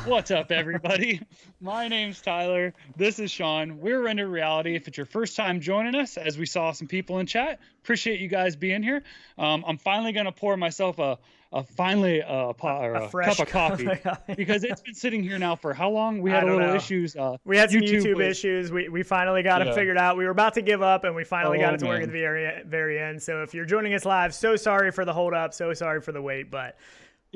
What's up, everybody? My name's Tyler. This is Sean. We're Rendered Reality. If it's your first time joining us, as we saw some people in chat, appreciate you guys being here. I'm finally going to pour myself a cup of coffee because it's been sitting here now for how long? We had a little issues. We had some YouTube issues. We finally got it figured out. We were about to give up, and we finally got it to work at the very end. So if you're joining us live, so sorry for the hold up, so sorry for the wait, but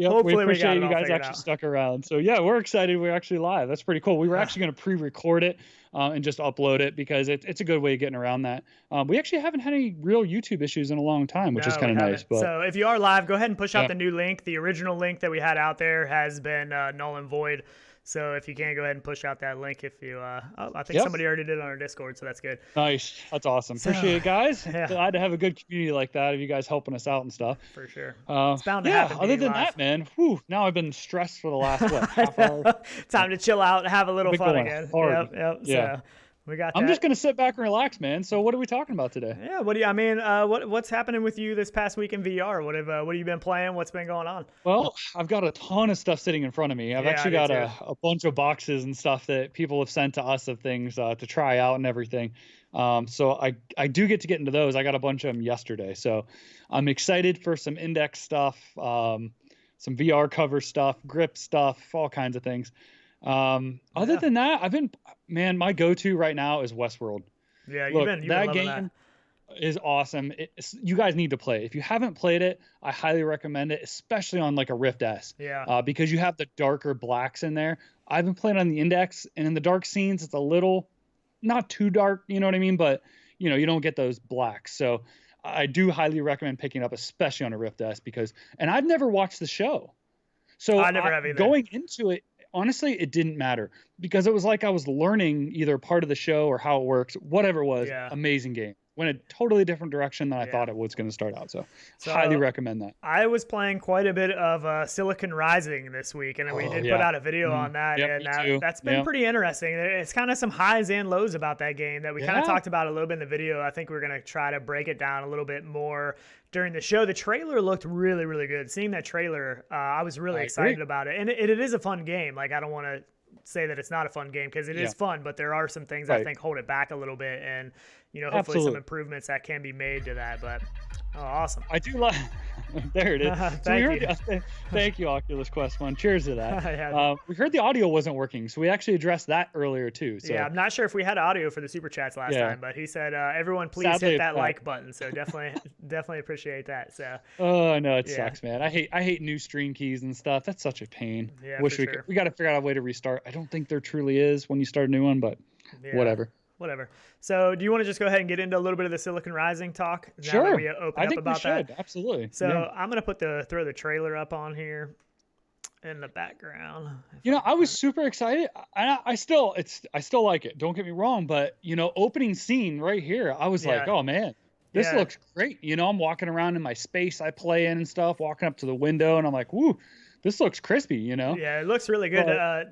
hopefully we appreciate you guys actually stuck around. So yeah, we're excited. We're actually live. That's pretty cool. We were actually going to pre-record it and just upload it because it's a good way of getting around that. We actually haven't had any real YouTube issues in a long time, which is kind of nice. But so if you are live, go ahead and push out the new link. The original link that we had out there has been null and void. So if you can, go ahead and push out that link. If you, I think somebody already did it on our Discord, so that's good. Nice, that's awesome. Appreciate it, guys. Glad to have a good community like that of you guys helping us out and stuff. For sure. It's bound to happen. Other than that, man, now I've been stressed for the last half hour. Time to chill out and have a little fun again. Yep. Yeah. So we got. I'm just gonna sit back and relax, man. So what are we talking about today? Yeah. What's happening with you this past week in VR? What have you been playing? What's been going on? Well, I've got a ton of stuff sitting in front of me. I've actually got a bunch of boxes and stuff that people have sent to us of things to try out and everything. So I do get into those. I got a bunch of them yesterday, so I'm excited for some index stuff, some VR cover stuff, grip stuff, all kinds of things. Other than that, my go-to right now is Westworld. Yeah, that game is awesome. You guys need to play it. If you haven't played it, I highly recommend it, especially on like a Rift S. Yeah. Because you have the darker blacks in there. I've been playing on the index, and in the dark scenes, it's a little not too dark, you know what I mean? But you don't get those blacks. So I do highly recommend picking it up, especially on a Rift S, and I've never watched the show. So I never have either. Going into it, honestly, it didn't matter because it was like I was learning either part of the show or how it works, whatever it was. Amazing game. Went a totally different direction than I thought it was going to start out. So highly recommend that. I was playing quite a bit of Silicon Rising this week, and we did put out a video on that, and that's been pretty interesting. It's kind of some highs and lows about that game that we kind of talked about a little bit in the video. I think we're going to try to break it down a little bit more during the show. The trailer looked really, really good. Seeing that trailer, I was really excited about it, and it is a fun game. Like, I don't want to say that it's not a fun game because it is fun, but there are some things I think hold it back a little bit, and hopefully some improvements that can be made to that. But awesome. I do like there it is. Thank you, Oculus Quest 1. Cheers to that. We heard the audio wasn't working, so we actually addressed that earlier too. So I'm not sure if we had audio for the super chats last time, but he said everyone please hit that like button. So definitely appreciate that. So I know it sucks, man. I hate new stream keys and stuff. That's such a pain. Wish we got to figure out a way to restart. I don't think there truly is when you start a new one, but whatever. So do you want to just go ahead and get into a little bit of the Silicon Rising talk? Sure. We open up about that? Absolutely. So I'm going to throw the trailer up on here in the background. I was super excited. I still like it. Don't get me wrong, but opening scene right here, I was like, oh man, this looks great. I'm walking around in my space I play in and stuff, walking up to the window, and I'm like, woo, this looks crispy, you know? Yeah, it looks really good.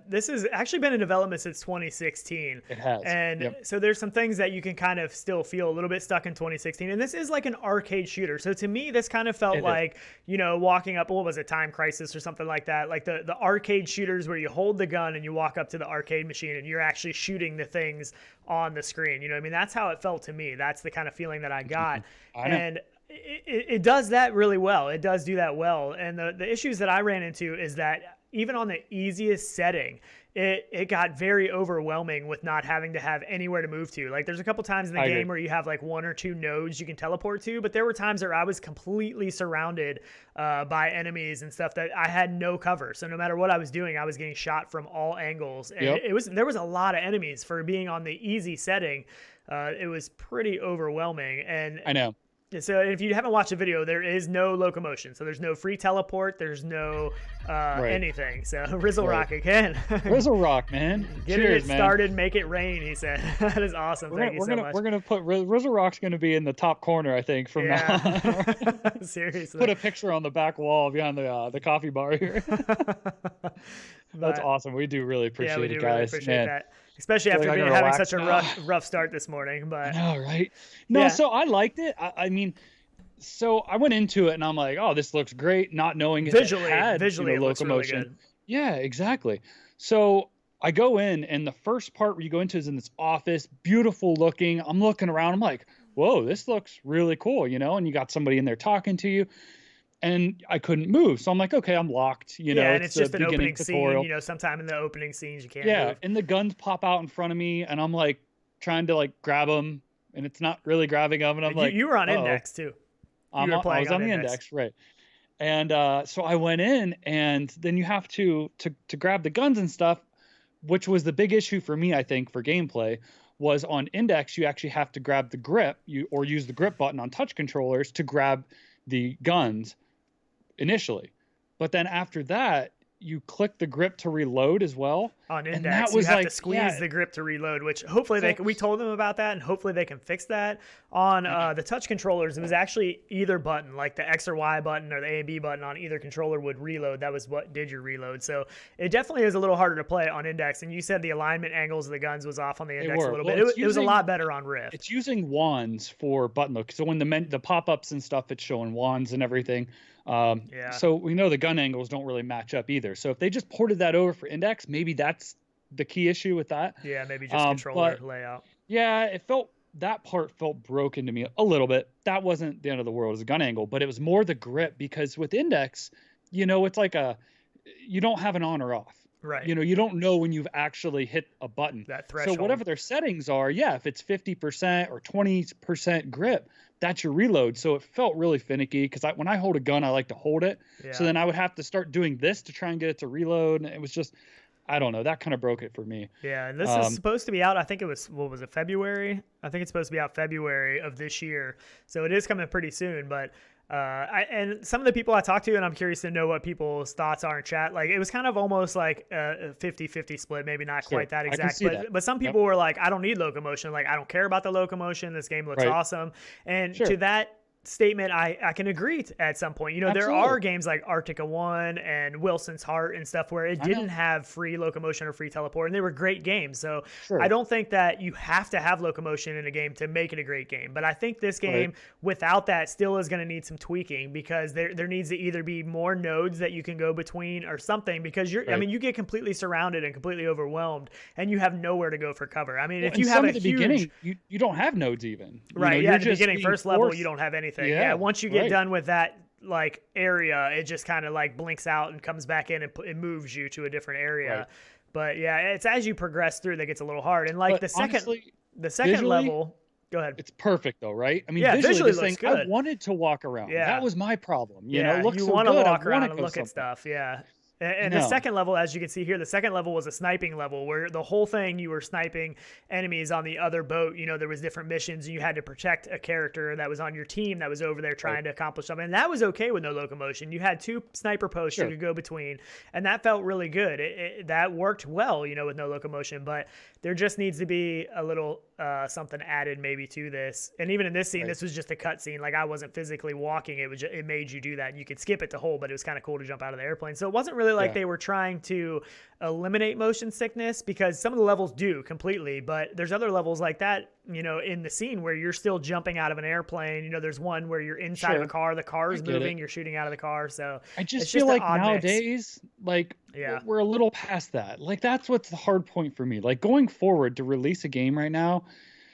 This has actually been in development since 2016. It has. And so there's some things that you can kind of still feel a little bit stuck in 2016. And this is like an arcade shooter. So to me, this kind of felt like, you know, walking up, what was it, Time Crisis or something like that? Like the arcade shooters where you hold the gun and you walk up to the arcade machine and you're actually shooting the things on the screen. You know what I mean? That's how it felt to me. That's the kind of feeling that I got. And it does that really well. It does do that well. And the issues that I ran into is that even on the easiest setting, it got very overwhelming with not having to have anywhere to move to. Like there's a couple times in the game where you have like 1 or 2 nodes you can teleport to, but there were times where I was completely surrounded by enemies and stuff that I had no cover. So no matter what I was doing, I was getting shot from all angles. And there was a lot of enemies for being on the easy setting. It was pretty overwhelming. And I know. So if you haven't watched the video, there is no locomotion. So there's no free teleport. There's no anything. So Rizzle Rock again. Rizzle Rock, man. Cheers, it started, make it rain, he said. That is awesome. Thank you so much. We're going to put Rizzle Rock's going to be in the top corner, I think, from now on. Seriously. Put a picture on the back wall behind the coffee bar here. That's awesome. We do really appreciate it, guys. Really appreciate that. Especially after having such a rough start this morning. But I know, right? No, so I liked it. I mean, so I went into it and I'm like, oh, this looks great, not knowing visually it looks locomotion. Really good. Yeah, exactly. So I go in, and the first part where you go into is in this office, beautiful looking. I'm looking around. I'm like, whoa, this looks really cool, you know? And you got somebody in there talking to you. And I couldn't move. So I'm like, okay, I'm locked. You know, and it's just an opening scene. You know, sometime in the opening scenes you can't move. And the guns pop out in front of me, and I'm like trying to like grab them, and it's not really grabbing them. And I'm like, you were on index too. I was on the index, right? And so I went in, and then you have to grab the guns and stuff, which was the big issue for me, I think, for gameplay. Was on index, you actually have to grab the grip, or use the grip button on touch controllers to grab the guns initially, but then after that you click the grip to reload as well on index. And that was you have to squeeze the grip to reload, which hopefully we told them about that, and hopefully they can fix that on the touch controllers. It was actually either button, like the X or Y button or the A and B button on either controller would reload. That was what did your reload. So it definitely is a little harder to play on index. And you said the alignment angles of the guns was off on the index a little bit. It was a lot better on Rift. It's using wands for button look. So when the pop-ups and stuff, it's showing wands and everything. So we know the gun angles don't really match up either. So if they just ported that over for index, maybe that's the key issue with that. Yeah, maybe just controller layout. Yeah, that part felt broken to me a little bit. That wasn't the end of the world as a gun angle, but it was more the grip, because with index, you know, it's like you don't have an on or off. Right. You know, you don't know when you've actually hit a button. That threshold. So whatever their settings are, if it's 50% or 20% grip, that's your reload. So it felt really finicky, because when I hold a gun, I like to hold it. Yeah. So then I would have to start doing this to try and get it to reload. And it was just, I don't know, that kind of broke it for me. Yeah, and this is supposed to be out, I think it was, what was it, February? I think it's supposed to be out February of this year. So it is coming pretty soon, but and some of the people I talked to, and I'm curious to know what people's thoughts are in chat, like it was kind of almost like a 50-50 split, maybe not quite that exact, but some people were like, I don't need locomotion, like I don't care about the locomotion, this game looks awesome. And to that statement, I can agree at some point. You know, there are games like Arctica 1 and Wilson's Heart and stuff where it didn't have free locomotion or free teleport, and they were great games. So I don't think that you have to have locomotion in a game to make it a great game. But I think this game, without that, still is going to need some tweaking, because there needs to either be more nodes that you can go between or something, because I mean, you get completely surrounded and completely overwhelmed, and you have nowhere to go for cover. I mean, if you have a huge... beginning, you don't have nodes even. Right, at the beginning, first level, you don't have anything. Yeah, once you get done with that like area, it just kind of like blinks out and comes back in, and it moves you to a different area. But yeah, it's as you progress through that gets a little hard. And like the second level, go ahead. It's perfect though, right? I mean, visually looks good. I wanted to walk around. Yeah, that was my problem. You know, it looks you so want to good. walk around and look at stuff. Yeah. And the second level, as you can see here, the second level was a sniping level where the whole thing, you were sniping enemies on the other boat. You know, there was different missions, and you had to protect a character that was on your team that was over there trying to accomplish something. And that was okay with no locomotion. You had 2 sniper posts you could go between, and that felt really good. That worked well, you know, with no locomotion. But there just needs to be a little something added maybe to this. And even in this scene, this was just a cut scene. Like I wasn't physically walking. It made you do that. You could skip it to hold, but it was kind of cool to jump out of the airplane. So it wasn't really like they were trying to eliminate motion sickness, because some of the levels do completely, but there's other levels like that, you know, in the scene where you're still jumping out of an airplane. You know, there's one where you're inside of a car, the car is moving, you're shooting out of the car. So I just feel like nowadays, like we're a little past that. Like that's what's the hard point for me. Like going forward to release a game right now,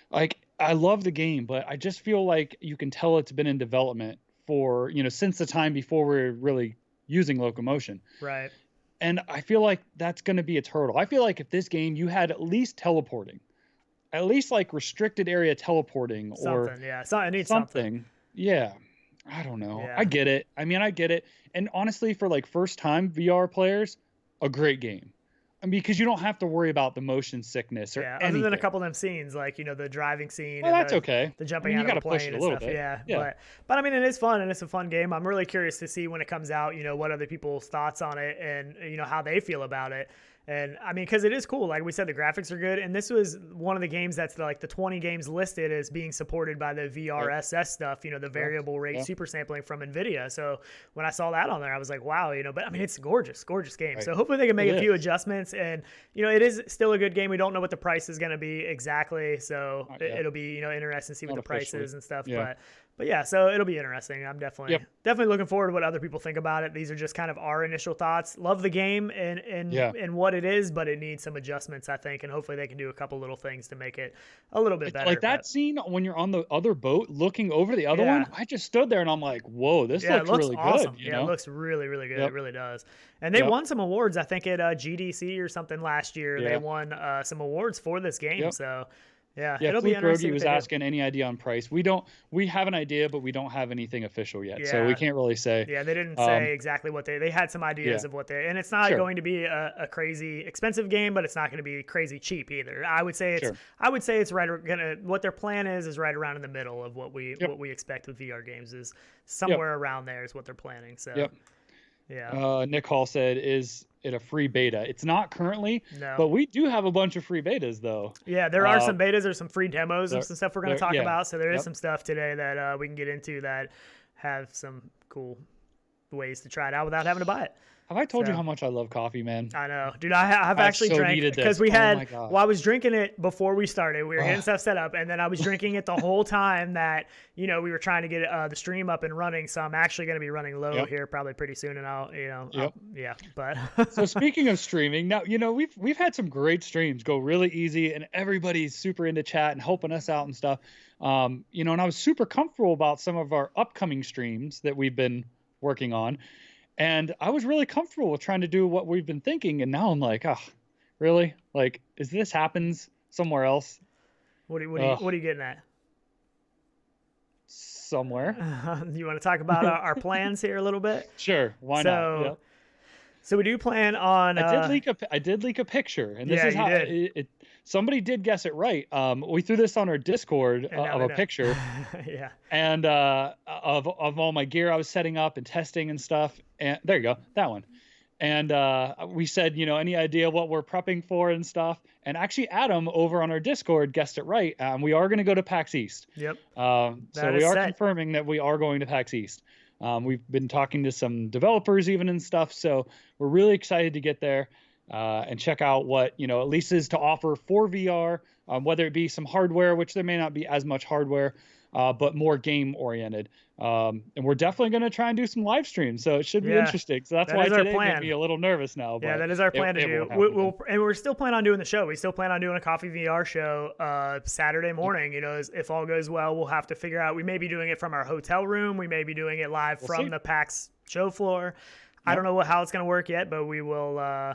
like I love the game, but I just feel like you can tell it's been in development for, you know, since the time before we're really using locomotion. Right. And I feel like that's going to be its hurdle. I feel like if this game, you had at least teleporting, at least like restricted area teleporting or something. Yeah. I don't know. I get it. I mean, I get it. And honestly, for like first time VR players, a great game. I mean, because you don't have to worry about the motion sickness or anything. Other than a couple of them scenes, like, you know, the driving scene. Well, that's okay. The jumping out of the plane and stuff. But I mean, it is fun and it's a fun game. I'm really curious to see when it comes out, you know, what other people's thoughts on it and, you know, how they feel about it. And I mean, because it is cool. Like we said, the graphics are good. And this was one of the games that's like the 20 games listed as being supported by the VRSS stuff, you know, the variable rate super sampling from NVIDIA. So when I saw that on there, I was like, wow, you know, but I mean, it's gorgeous game. So hopefully they can make a few adjustments. And, you know, it is still a good game. We don't know what the price is going to be exactly. So it'll be, you know, interesting to see what the price is and stuff. But yeah, so it'll be interesting. I'm definitely looking forward to what other people think about it. These are just kind of our initial thoughts. Love the game and what it is, but it needs some adjustments, I think, and hopefully they can do a couple little things to make it a little bit better. Like that scene when you're on the other boat looking over the other one, I just stood there and I'm like, whoa, this looks really awesome. good. You know? It looks really, really good. It really does. And they won some awards, I think, at GDC or something last year. They won some awards for this game. So it'll be interesting. He was asking any idea on price. We have an idea, but we don't have anything official yet, so we can't really say. Yeah, they didn't say exactly what they had some ideas of what and it's not going to be a crazy expensive game, but it's not going to be crazy cheap either. I would say it's what their plan is right around in the middle of what we expect with VR games is somewhere around there is what they're planning. So Nick Hall said, is it a free beta? It's not currently, but we do have a bunch of free betas though. Yeah, there are some betas. There's some free demos and some stuff we're going to talk about. So there is some stuff today that we can get into that have some cool ways to try it out without having to buy it. Have I told you how much I love coffee, man? I know, dude. I've actually drank because we had. Well, I was drinking it before we started. We were getting stuff set up, and then I was drinking it the whole time that we were trying to get the stream up and running. So I'm actually going to be running low here probably pretty soon, and I'll But so speaking of streaming, now we've had some great streams go really easy, and everybody's super into chat and helping us out and stuff. And I was super comfortable about some of our upcoming streams that we've been working on. And I was really comfortable with trying to do what we've been thinking. And now I'm like, oh, really? Like, is this happens somewhere else? What are you getting at? Somewhere. You want to talk about our plans here a little bit? Sure. Why not? Yep. So we do plan on. I did leak a picture, and this is how somebody did guess it right. We threw this on our Discord of a picture, and of all my gear I was setting up and testing and stuff. And there you go, that one. And we said, any idea what we're prepping for and stuff. And actually, Adam over on our Discord guessed it right. We are going to go to PAX East. Yep. So we are confirming that we are going to PAX East. We've been talking to some developers even and stuff, so we're really excited to get there and check out what at least is to offer for VR, whether it be some hardware, which there may not be as much hardware, but more game oriented. And we're definitely going to try and do some live streams, so it should be interesting. So that's why today made me a little nervous now. But that is our plan to do. And we're still planning on doing the show. We still plan on doing a Coffee VR show Saturday morning. If all goes well, we'll have to figure out. We may be doing it from our hotel room. We may be doing it live from the PAX show floor. I don't know how it's going to work yet, but we will.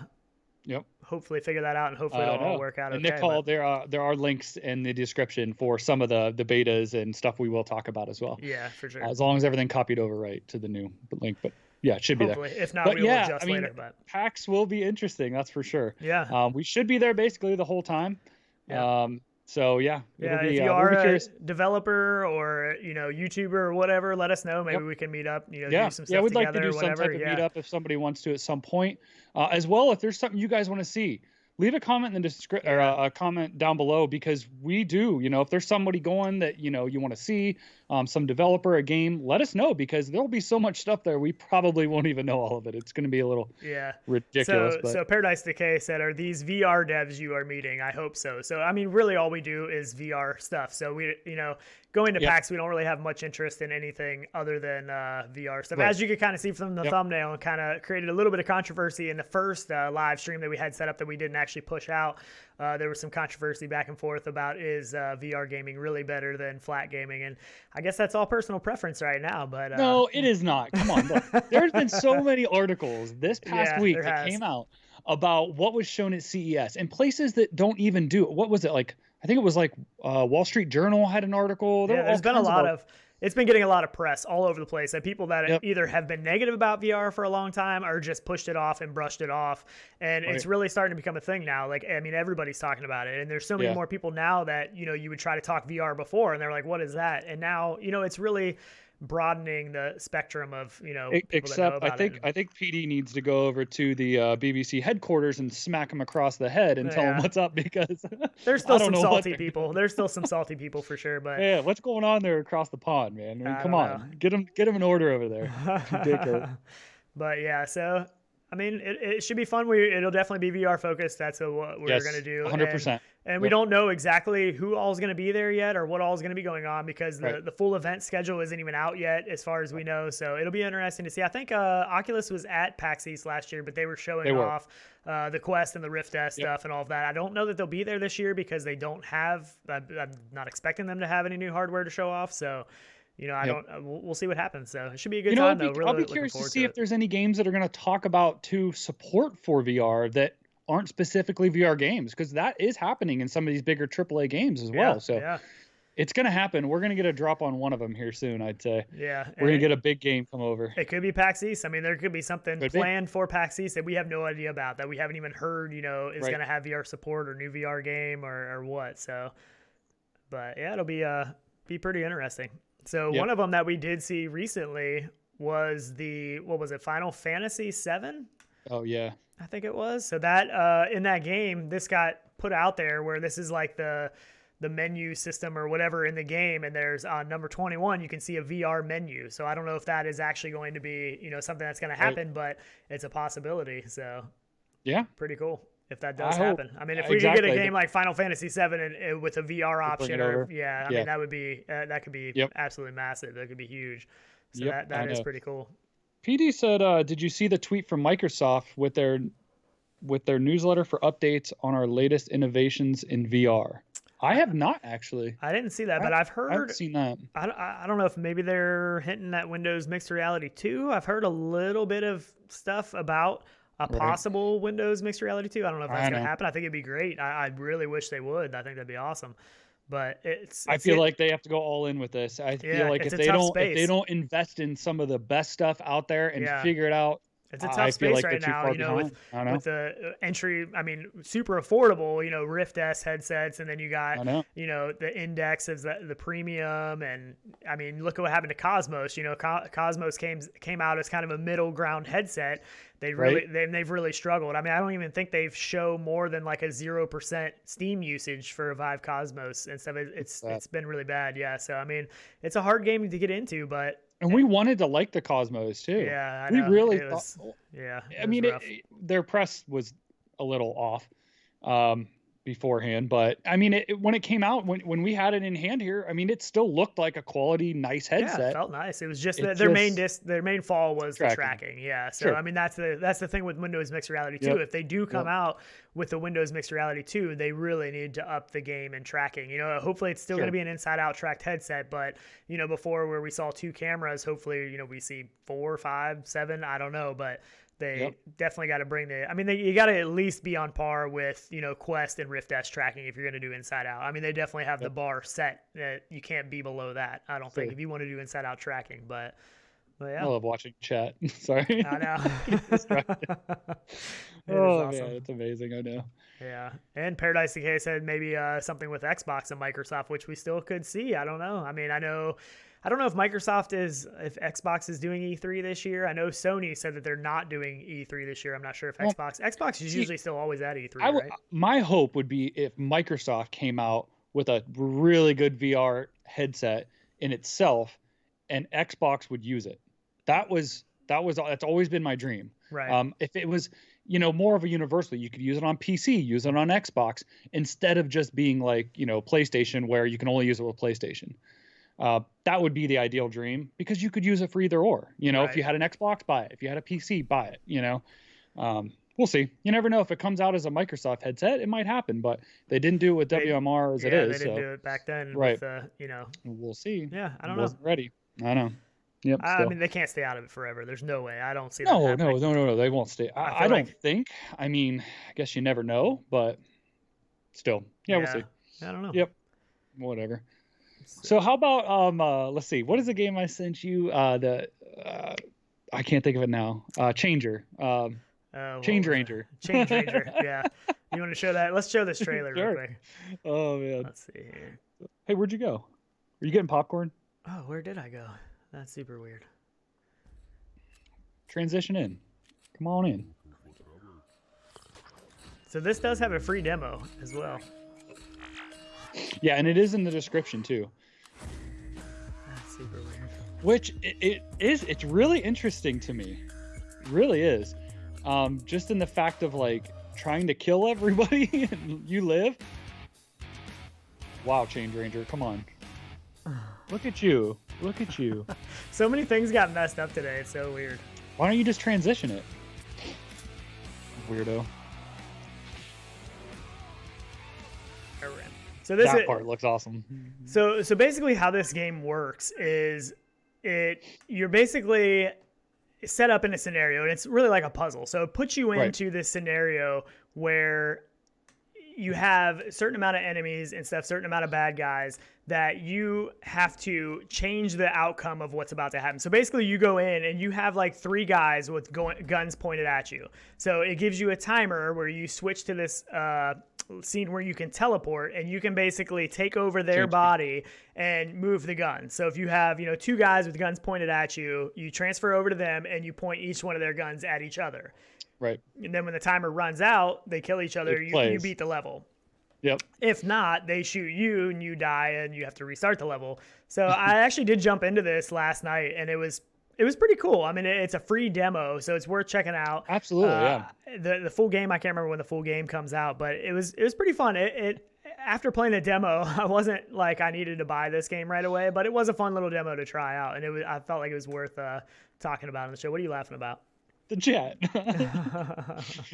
Hopefully figure that out, and hopefully it'll all work out. And Nicole, there are links in the description for some of the betas and stuff we will talk about as well. Yeah, for sure. As long as everything copied over right to the new link, but it should be there. If not, we will adjust later. But PAX will be interesting, that's for sure. Yeah. We should be there basically the whole time. Yeah. If you are a developer or YouTuber or whatever, let us know. Maybe we can meet up. Do some stuff we'd like together to do some type of meetup if somebody wants to at some point. As well, if there's something you guys want to see, leave a comment in the description or a comment down below, because we do, if there's somebody going that, you want to see, some developer, a game, let us know, because there'll be so much stuff there. We probably won't even know all of it. It's going to be a little ridiculous. So Paradise Decay said, are these VR devs you are meeting? I hope so. So, I mean, really all we do is VR stuff. So we, going to PAX, we don't really have much interest in anything other than VR stuff. As you could kind of see from the thumbnail, and kind of created a little bit of controversy in the first live stream that we had set up that we didn't actually push out. There was some controversy back and forth about, is VR gaming really better than flat gaming? And I guess that's all personal preference right now. But no, it is not. Come on. Look, there's been so many articles this past week that came out about what was shown at CES, and places that don't even do it. What was it like? I think it was like Wall Street Journal had an article. There's been a lot of it's been getting a lot of press all over the place, and people that either have been negative about VR for a long time or just pushed it off and brushed it off. And it's really starting to become a thing now. Like, I mean, everybody's talking about it, and there's so many more people now that, you would try to talk VR before, and they're like, what is that? And now, it's really broadening the spectrum of, people except that know about I think PD needs to go over to the BBC headquarters and smack him across the head and tell him what's up, because there's still some salty people. There's still some salty people for sure. But what's going on there across the pond, man? I mean, come on, get him an order over there. Ridiculous. But so I mean, it should be fun. It'll definitely be VR focused. That's what we're going to do. 100%. And we don't know exactly who all is going to be there yet, or what all is going to be going on, because the full event schedule isn't even out yet as far as we know. So it'll be interesting to see. I think Oculus was at PAX East last year, but they were showing off the Quest and the Rift S stuff and all of that. I don't know that they'll be there this year, because they don't have, I'm not expecting them to have any new hardware to show off. So we'll see what happens. So it should be a good time, though. I'll be curious to see if there's any games that are going to talk about support for VR that aren't specifically VR games, because that is happening in some of these bigger AAA games as well. So it's going to happen. We're going to get a drop on one of them here soon, I'd say. Yeah. We're going to get a big game come over. It could be PAX East. I mean, there could be something planned for PAX East that we have no idea about, that we haven't even heard, is going to have VR support, or new VR game, or what. So, but it'll be pretty interesting. So one of them that we did see recently was Final Fantasy VII? Oh, yeah. I think it was. So that in that game, this got put out there, where this is like the menu system or whatever in the game, and there's on number 21, you can see a VR menu. So I don't know if that is actually going to be, something that's going to happen, but it's a possibility. So pretty cool if that does happen. I mean, if we could get a game like Final Fantasy VII and with a VR option, I mean, that would be that could be absolutely massive. That could be huge. So that is pretty cool. PD said, did you see the tweet from Microsoft with their newsletter for updates on our latest innovations in VR? I have not, actually. I didn't see that, but I've heard. I've seen that. I don't know if maybe they're hinting at Windows Mixed Reality 2. I've heard a little bit of stuff about a possible Windows Mixed Reality 2. I don't know if that's going to happen. I think it'd be great. I really wish they would. I think that'd be awesome. But I feel like they have to go all in with this. I feel like if they don't invest in some of the best stuff out there and figure it out, it's a tough space right now, with the entry, I mean, super affordable, Rift S headsets, and then you got, the Index is the premium, and I mean, look at what happened to Cosmos. Cosmos came out as kind of a middle ground headset. They've really struggled. I mean, I don't even think they've shown more than like a 0% Steam usage for a Vive Cosmos and stuff. It's been really bad. Yeah. So, I mean, it's a hard game to get into, but. And we wanted to like the Cosmos too. Yeah, I know. We really thought. Yeah. I mean, their press was a little off beforehand, but I mean, when it came out, when we had it in hand here, I mean, it still looked like a quality, nice headset. Yeah, it felt nice. It was just their main fall was the tracking. Yeah. So I mean, that's the thing with Windows Mixed Reality 2. If they do come out with the Windows Mixed Reality 2, they really need to up the game in tracking. Hopefully it's still going to be an inside-out tracked headset, but before, where we saw 2 cameras, hopefully we see 4, 5, 7. I don't know, but. They definitely got to bring you got to at least be on par with, Quest and Rift S tracking if you're going to do inside out. I mean, they definitely have the bar set that you can't be below that. I don't think, if you want to do inside out tracking, but yeah. I love watching chat. Sorry. I know. Awesome. Man, it's amazing. I know. Yeah. And Paradise Decay said maybe something with Xbox and Microsoft, which we still could see. I don't know. I mean, I know I don't know if Xbox is doing E3 this year. I know Sony said that they're not doing E3 this year. I'm not sure if Xbox is usually still always at E3, right? My hope would be if Microsoft came out with a really good VR headset in itself, and Xbox would use it. That's always been my dream. Right. If it was, more of a universal, you could use it on PC, use it on Xbox, instead of just being like, PlayStation, where you can only use it with PlayStation. That would be the ideal dream, because you could use it for either or. Right. If you had an Xbox, buy it. If you had a PC, buy it. We'll see. You never know. If it comes out as a Microsoft headset, it might happen, but they didn't do it with WMR as it is. They didn't do it back then. Right. With, We'll see. Yeah, I don't know. Wasn't ready. I know. Yep. I mean, they can't stay out of it forever. There's no way. I don't see that. No. They won't stay. I don't think. I mean, I guess you never know, but still, we'll see. I don't know. Yep. Whatever. So how about let's see. What is the game I sent you? I can't think of it now. Changer. Change Ranger. Change Ranger. Yeah. You want to show that? Let's show this trailer real quick. Oh man. Let's see here. Hey, where'd you go? Are you getting popcorn? Oh, where did I go? That's super weird. Transition in. Come on in. So this does have a free demo as well. Yeah, and it is in the description too. That's super weird. Which it's really interesting to me. It really is. Just in the fact of like trying to kill everybody and you live. Wow, Change Ranger, come on. Look at you. So many things got messed up today. It's so weird. Why don't you just transition it? Weirdo. So that part looks awesome. So basically how this game works is you're basically set up in a scenario, and it's really like a puzzle. So it puts you into this scenario where you have a certain amount of enemies and stuff, certain amount of bad guys that you have to change the outcome of what's about to happen. So basically you go in and you have like 3 guys with guns pointed at you. So it gives you a timer where you switch to this scene where you can teleport, and you can basically take over their body and move the gun. So if you have, 2 guys with guns pointed at you, you transfer over to them and you point each one of their guns at each other. Right. And then when the timer runs out, they kill each other. You beat the level. Yep. If not, they shoot you and you die and you have to restart the level. So I actually did jump into this last night, and it was pretty cool. I mean, it's a free demo, so it's worth checking out. Absolutely, yeah. The full game, I can't remember when the full game comes out, but it was pretty fun. After playing the demo, I wasn't like I needed to buy this game right away, but it was a fun little demo to try out, and I felt like it was worth talking about on the show. What are you laughing about? The chat.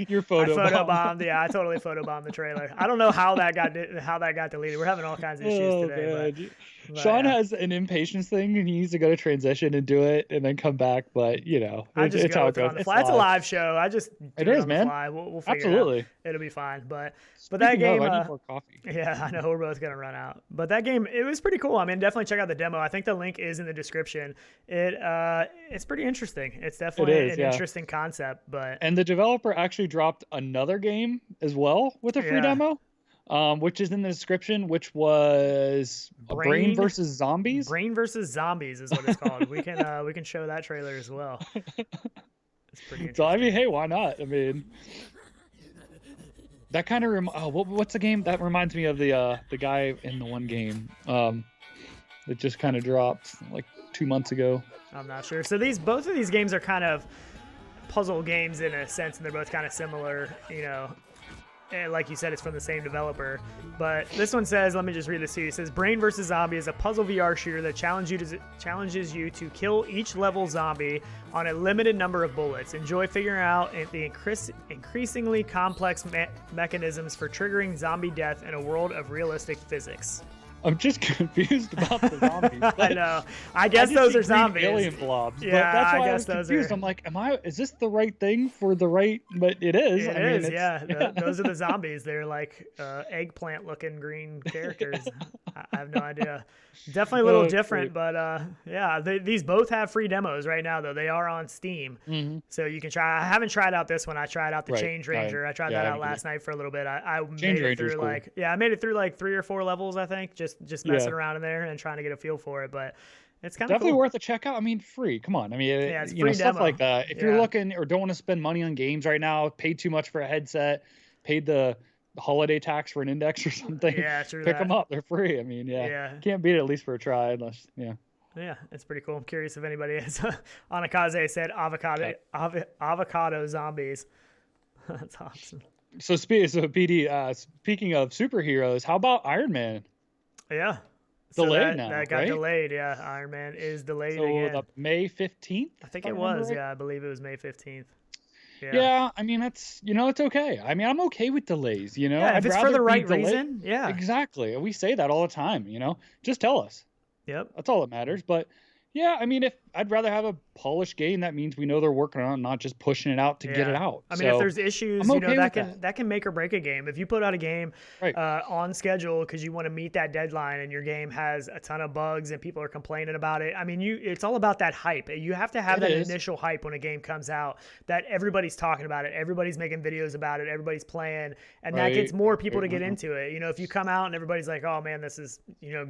Your I totally photobombed the trailer. I don't know how that got deleted. We're having all kinds of issues today. But Sean has an impatience thing, and he needs to go to transition and do it, and then come back. But it's how it goes. It's a live show. I just it is, man. We'll figure it out. It'll be fine. But that game, I need more coffee. Yeah, I know we're both gonna run out. But that game, it was pretty cool. I mean, definitely check out the demo. I think the link is in the description. It's pretty interesting. It's definitely an interesting concept. And the developer actually dropped another game as well with a free demo. Which is in the description, which was Brain versus Zombies. Brain versus Zombies is what it's called. We can show that trailer as well. It's pretty interesting. So I mean, hey, why not? I mean, that kind of what's the game that reminds me of the guy in the one game that just kind of dropped like 2 months ago. I'm not sure. So both of these games are kind of puzzle games in a sense, and they're both kind of similar, And like you said, it's from the same developer. But this one says, let me just read this to you. It says, Brain vs. Zombie is a puzzle VR shooter that challenges you to kill each level zombie on a limited number of bullets. Enjoy figuring out the increasingly complex mechanisms for triggering zombie death in a world of realistic physics. I'm just confused about the zombies. I know. I guess those are zombies. Alien blobs. Yeah, but that's why I guess I was confused. I'm like, is this the right thing for the right? But it is. It is. Yeah. Those are the zombies. They're like eggplant-looking green characters. I have no idea. Definitely a little different, but these both have free demos right now. Though they are on Steam, so you can try. I haven't tried out this one. I tried out the Change Ranger. I tried that out last night for a little bit. I made it through I made it through like 3 or 4 levels. I think just messing around in there and trying to get a feel for it. But It's kind of definitely cool. worth a check out. I mean, free. Come on. I mean, it's you know, stuff demo. like that. If you're looking or don't want to spend money on games right now, paid too much for a headset, paid the holiday tax for an index or something, pick them up. They're free. I mean, can't beat it at least for a try unless, Yeah, it's pretty cool. I'm curious if anybody is. Anakaze said avocado zombies. That's awesome. So PD, speaking of superheroes, how about Iron Man? Yeah. Delayed now, that got right? delayed. Yeah, Iron Man is delayed again. So May 15th? I think it was. Right? Yeah, I believe it was May 15th. Yeah, I mean, it's okay. I mean, I'm okay with delays, Yeah, if it's for the right reason, yeah. Exactly. We say that all the time, Just tell us. Yep. That's all that matters. But yeah, I mean, if I'd rather have a polished game, that means we know they're working on it, not just pushing it out to get it out. I mean, if there's issues, that can make or break a game. If you put out a game on schedule because you want to meet that deadline and your game has a ton of bugs and people are complaining about it, I mean, it's all about that hype. You have to have that initial hype when a game comes out that everybody's talking about it, everybody's making videos about it, everybody's playing, and that gets more people to get into it. If you come out and everybody's like, oh man, this is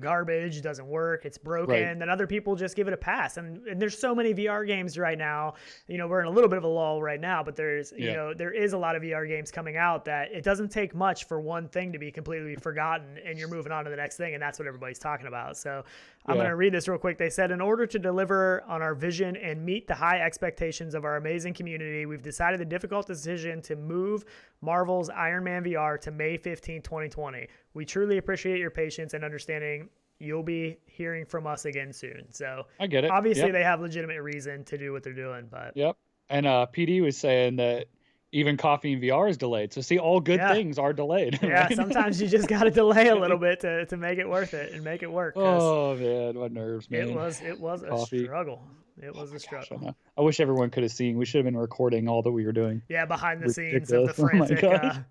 garbage, doesn't work, it's broken, then other people just give it a pass. And there's so many VR games right now. We're in a little bit of a lull right now, but there's there is a lot of VR games coming out that it doesn't take much for one thing to be completely forgotten and you're moving on to the next thing, and that's what everybody's talking about. So I'm going to read this real quick. They said, in order to deliver on our vision and meet the high expectations of our amazing community, we've decided the difficult decision to move Marvel's Iron Man VR to May 15, 2020. We truly appreciate your patience and understanding. You'll be hearing from us again soon. So I get it. Obviously, they have legitimate reason to do what they're doing. But and PD was saying that even Caffeine VR is delayed. So see, all good things are delayed. Yeah, right? Sometimes you just got to delay a little bit to make it worth it and make it work. Oh man, my nerves, man. It was a struggle. It was a struggle. Gosh, I wish everyone could have seen. We should have been recording all that we were doing. Yeah, behind the scenes of the frantic.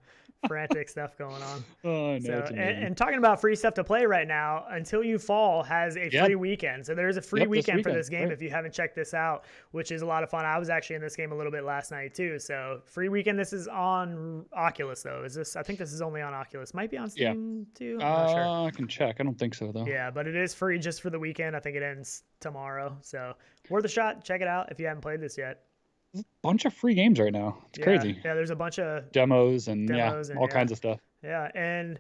Frantic stuff going on. Oh, no, and talking about free stuff to play right now, Until You Fall has a free weekend. So there's a free weekend for this game if you haven't checked this out, which is a lot of fun. I was actually in this game a little bit last night too. So free weekend. This is on Oculus though. I think this is only on Oculus. Might be on Steam too. I'm not sure. I can check. I don't think so though. Yeah, but it is free just for the weekend. I think it ends tomorrow. So worth a shot. Check it out if you haven't played this yet. A bunch of free games right now. It's crazy. Yeah, there's a bunch of demos and all kinds of stuff. Yeah, and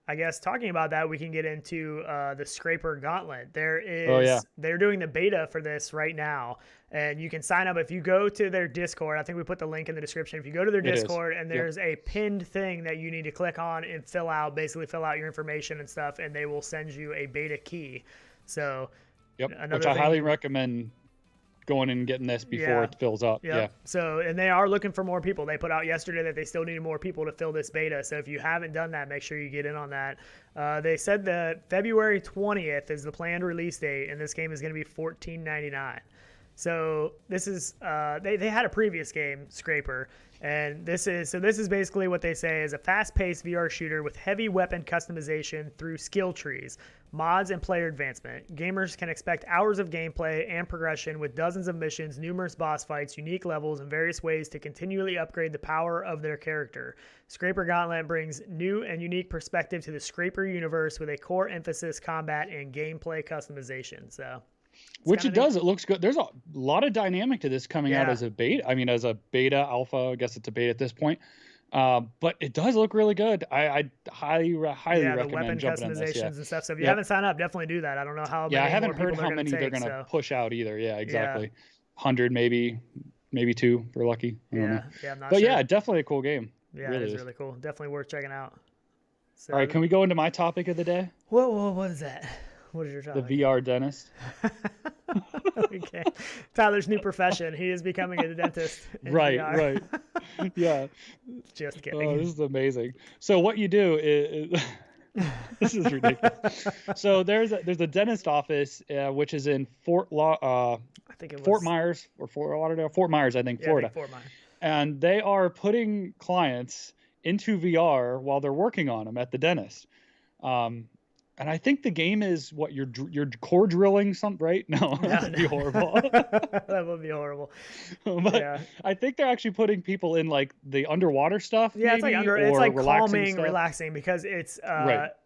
I guess talking about that, we can get into the Scraper Gauntlet. They're doing the beta for this right now, and you can sign up if you go to their Discord. I think we put the link in the description. If you go to their Discord and there's a pinned thing that you need to click on and fill out your information and stuff, and they will send you a beta key. So, which I highly recommend going and getting this before it fills up. Yeah. So, and they are looking for more people. They put out yesterday that they still need more people to fill this beta. So if you haven't done that, make sure you get in on that. They said that February 20th is the planned release date, and this game is going to be $14.99. So this is they had a previous game, Scraper, and this is basically what they say is a fast-paced VR shooter with heavy weapon customization through skill trees, mods, and player advancement. Gamers can expect hours of gameplay and progression with dozens of missions, numerous boss fights, unique levels, and various ways to continually upgrade the power of their character. Scraper Gauntlet brings new and unique perspective to the Scraper universe with a core emphasis combat and gameplay customization. So. Which it does. It looks good. There's a lot of dynamic to this coming out as a beta. I mean, as a beta, alpha, I guess it's a beta at this point. But it does look really good. I highly recommend the weapon jumping customizations in this. and stuff. So if you haven't signed up, definitely do that. I don't know how many I haven't heard how many they're going to push out either. Yeah, exactly. 100 maybe 2 if we're lucky. I'm not sure. Yeah, definitely a cool game. Yeah, it is really cool. Definitely worth checking out. So, all right, can we go into my topic of the day? Whoa, what is that? What is your topic? The VR dentist. Okay. Tyler's new profession. He is becoming a dentist. Right. Yeah. Just kidding. Oh, this is amazing. So what you do is this is ridiculous. So there's a dentist office which is in Fort Myers or Fort Lauderdale, Fort Myers, I think, Florida. I think Fort Myers. And they are putting clients into VR while they're working on them at the dentist. And I think the game is what you're core drilling something, right? No, that would be horrible. That would be horrible. But I think they're actually putting people in like the underwater stuff. Yeah, maybe, it's like calming, relaxing, because it's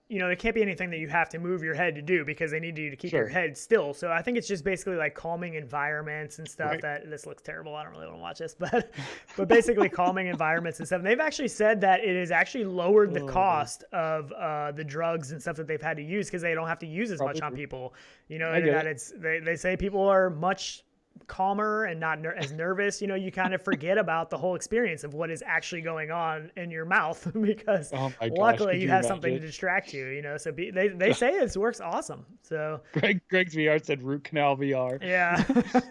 it can't be anything that you have to move your head to do because they need you to keep your head still. So I think it's just basically like calming environments and stuff. That this looks terrible. I don't really want to watch this, but basically calming environments and stuff. And they've actually said that it has actually lowered the cost of the drugs and stuff that they've had to use because they don't have to use as much on people. And that they say people are much calmer and not as nervous. You kind of forget about the whole experience of what is actually going on in your mouth because luckily you have something to distract you. So they say this works awesome. So Greg's VR said root canal VR. Yeah.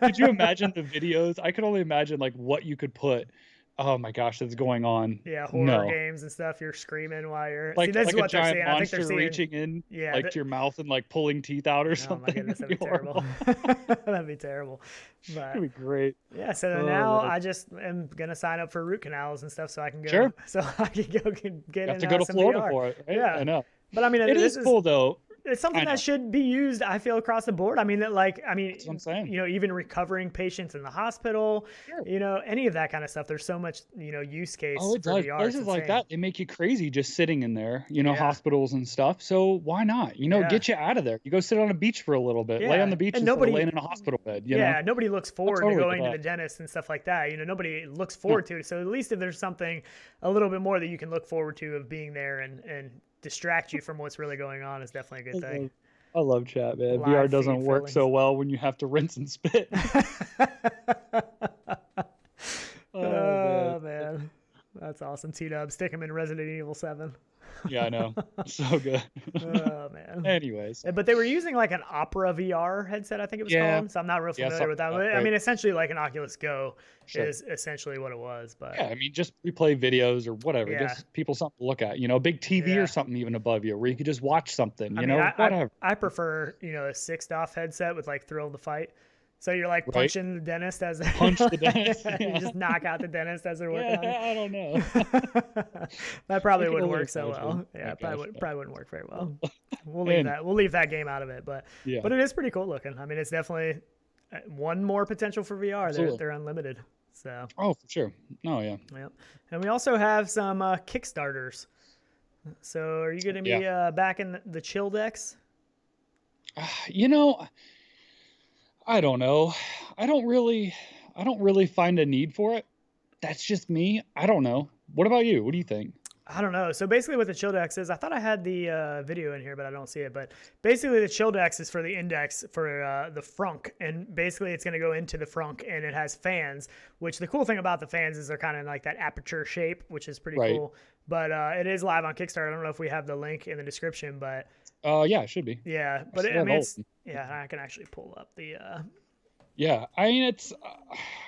Could you imagine the videos? I could only imagine like what you could put. Oh my gosh, that's going on. Yeah, horror games and stuff. You're screaming while you're like, this like is what a giant they're monster I think they're reaching in to your mouth and like pulling teeth out or something. Oh my goodness, that'd be terrible. That'd be terrible. But that'd be great. Yeah, so now I just am gonna sign up for root canals and stuff so I can go. So I can go get have to go to Florida VR. for it. Right? Yeah, I know. But I mean, it is cool though. It's something that should be used, I feel, across the board. I mean, that's what I'm saying. Even recovering patients in the hospital, any of that kind of stuff. There's so much, use case for VR. Places like that, they make you crazy just sitting in there, hospitals and stuff. So why not? Get you out of there. You go sit on a beach for a little bit, lay on the beach instead of laying in a hospital bed. Nobody looks forward to going to the dentist and stuff like that. Nobody looks forward to it. So at least if there's something a little bit more that you can look forward to of being there and distract you from what's really going on is definitely a good thing. I love chat, man. VR doesn't work so well when you have to rinse and spit. Oh man. That's awesome. T-Dub, stick him in Resident Evil 7. Yeah, I know. So good. Oh man. Anyways. But they were using like an Opera VR headset, I think it was called. So I'm not real familiar with that. Right. I mean, essentially like an Oculus Go is essentially what it was. But yeah, I mean, just replay videos or whatever. Just people something to look at. A big TV or something even above you, where you could just watch something. Whatever. I prefer a 6DoF headset with like Thrill to Fight. So you're like punching the dentist as punch the dentist. You just knock out the dentist as they're working on it. I don't know. That probably wouldn't work so well. Yeah, probably wouldn't work very well. We'll leave that game out of it, but it is pretty cool looking. I mean, it's definitely one more potential for VR. They're unlimited. So for sure. Oh yeah. Yep. And we also have some Kickstarters. So are you going to be back in the Chilldex? I don't know. I don't really find a need for it. That's just me. I don't know. What about you? What do you think? I don't know. So basically what the Chilldex is, I thought I had the video in here, but I don't see it. But basically the Chilldex is for the index for the frunk. And basically it's going to go into the frunk and it has fans, which the cool thing about the fans is they're kind of like that aperture shape, which is pretty cool. But it is live on Kickstarter. I don't know if we have the link in the description, but yeah, it should be. Yeah, but I can actually pull up the yeah, I mean, it's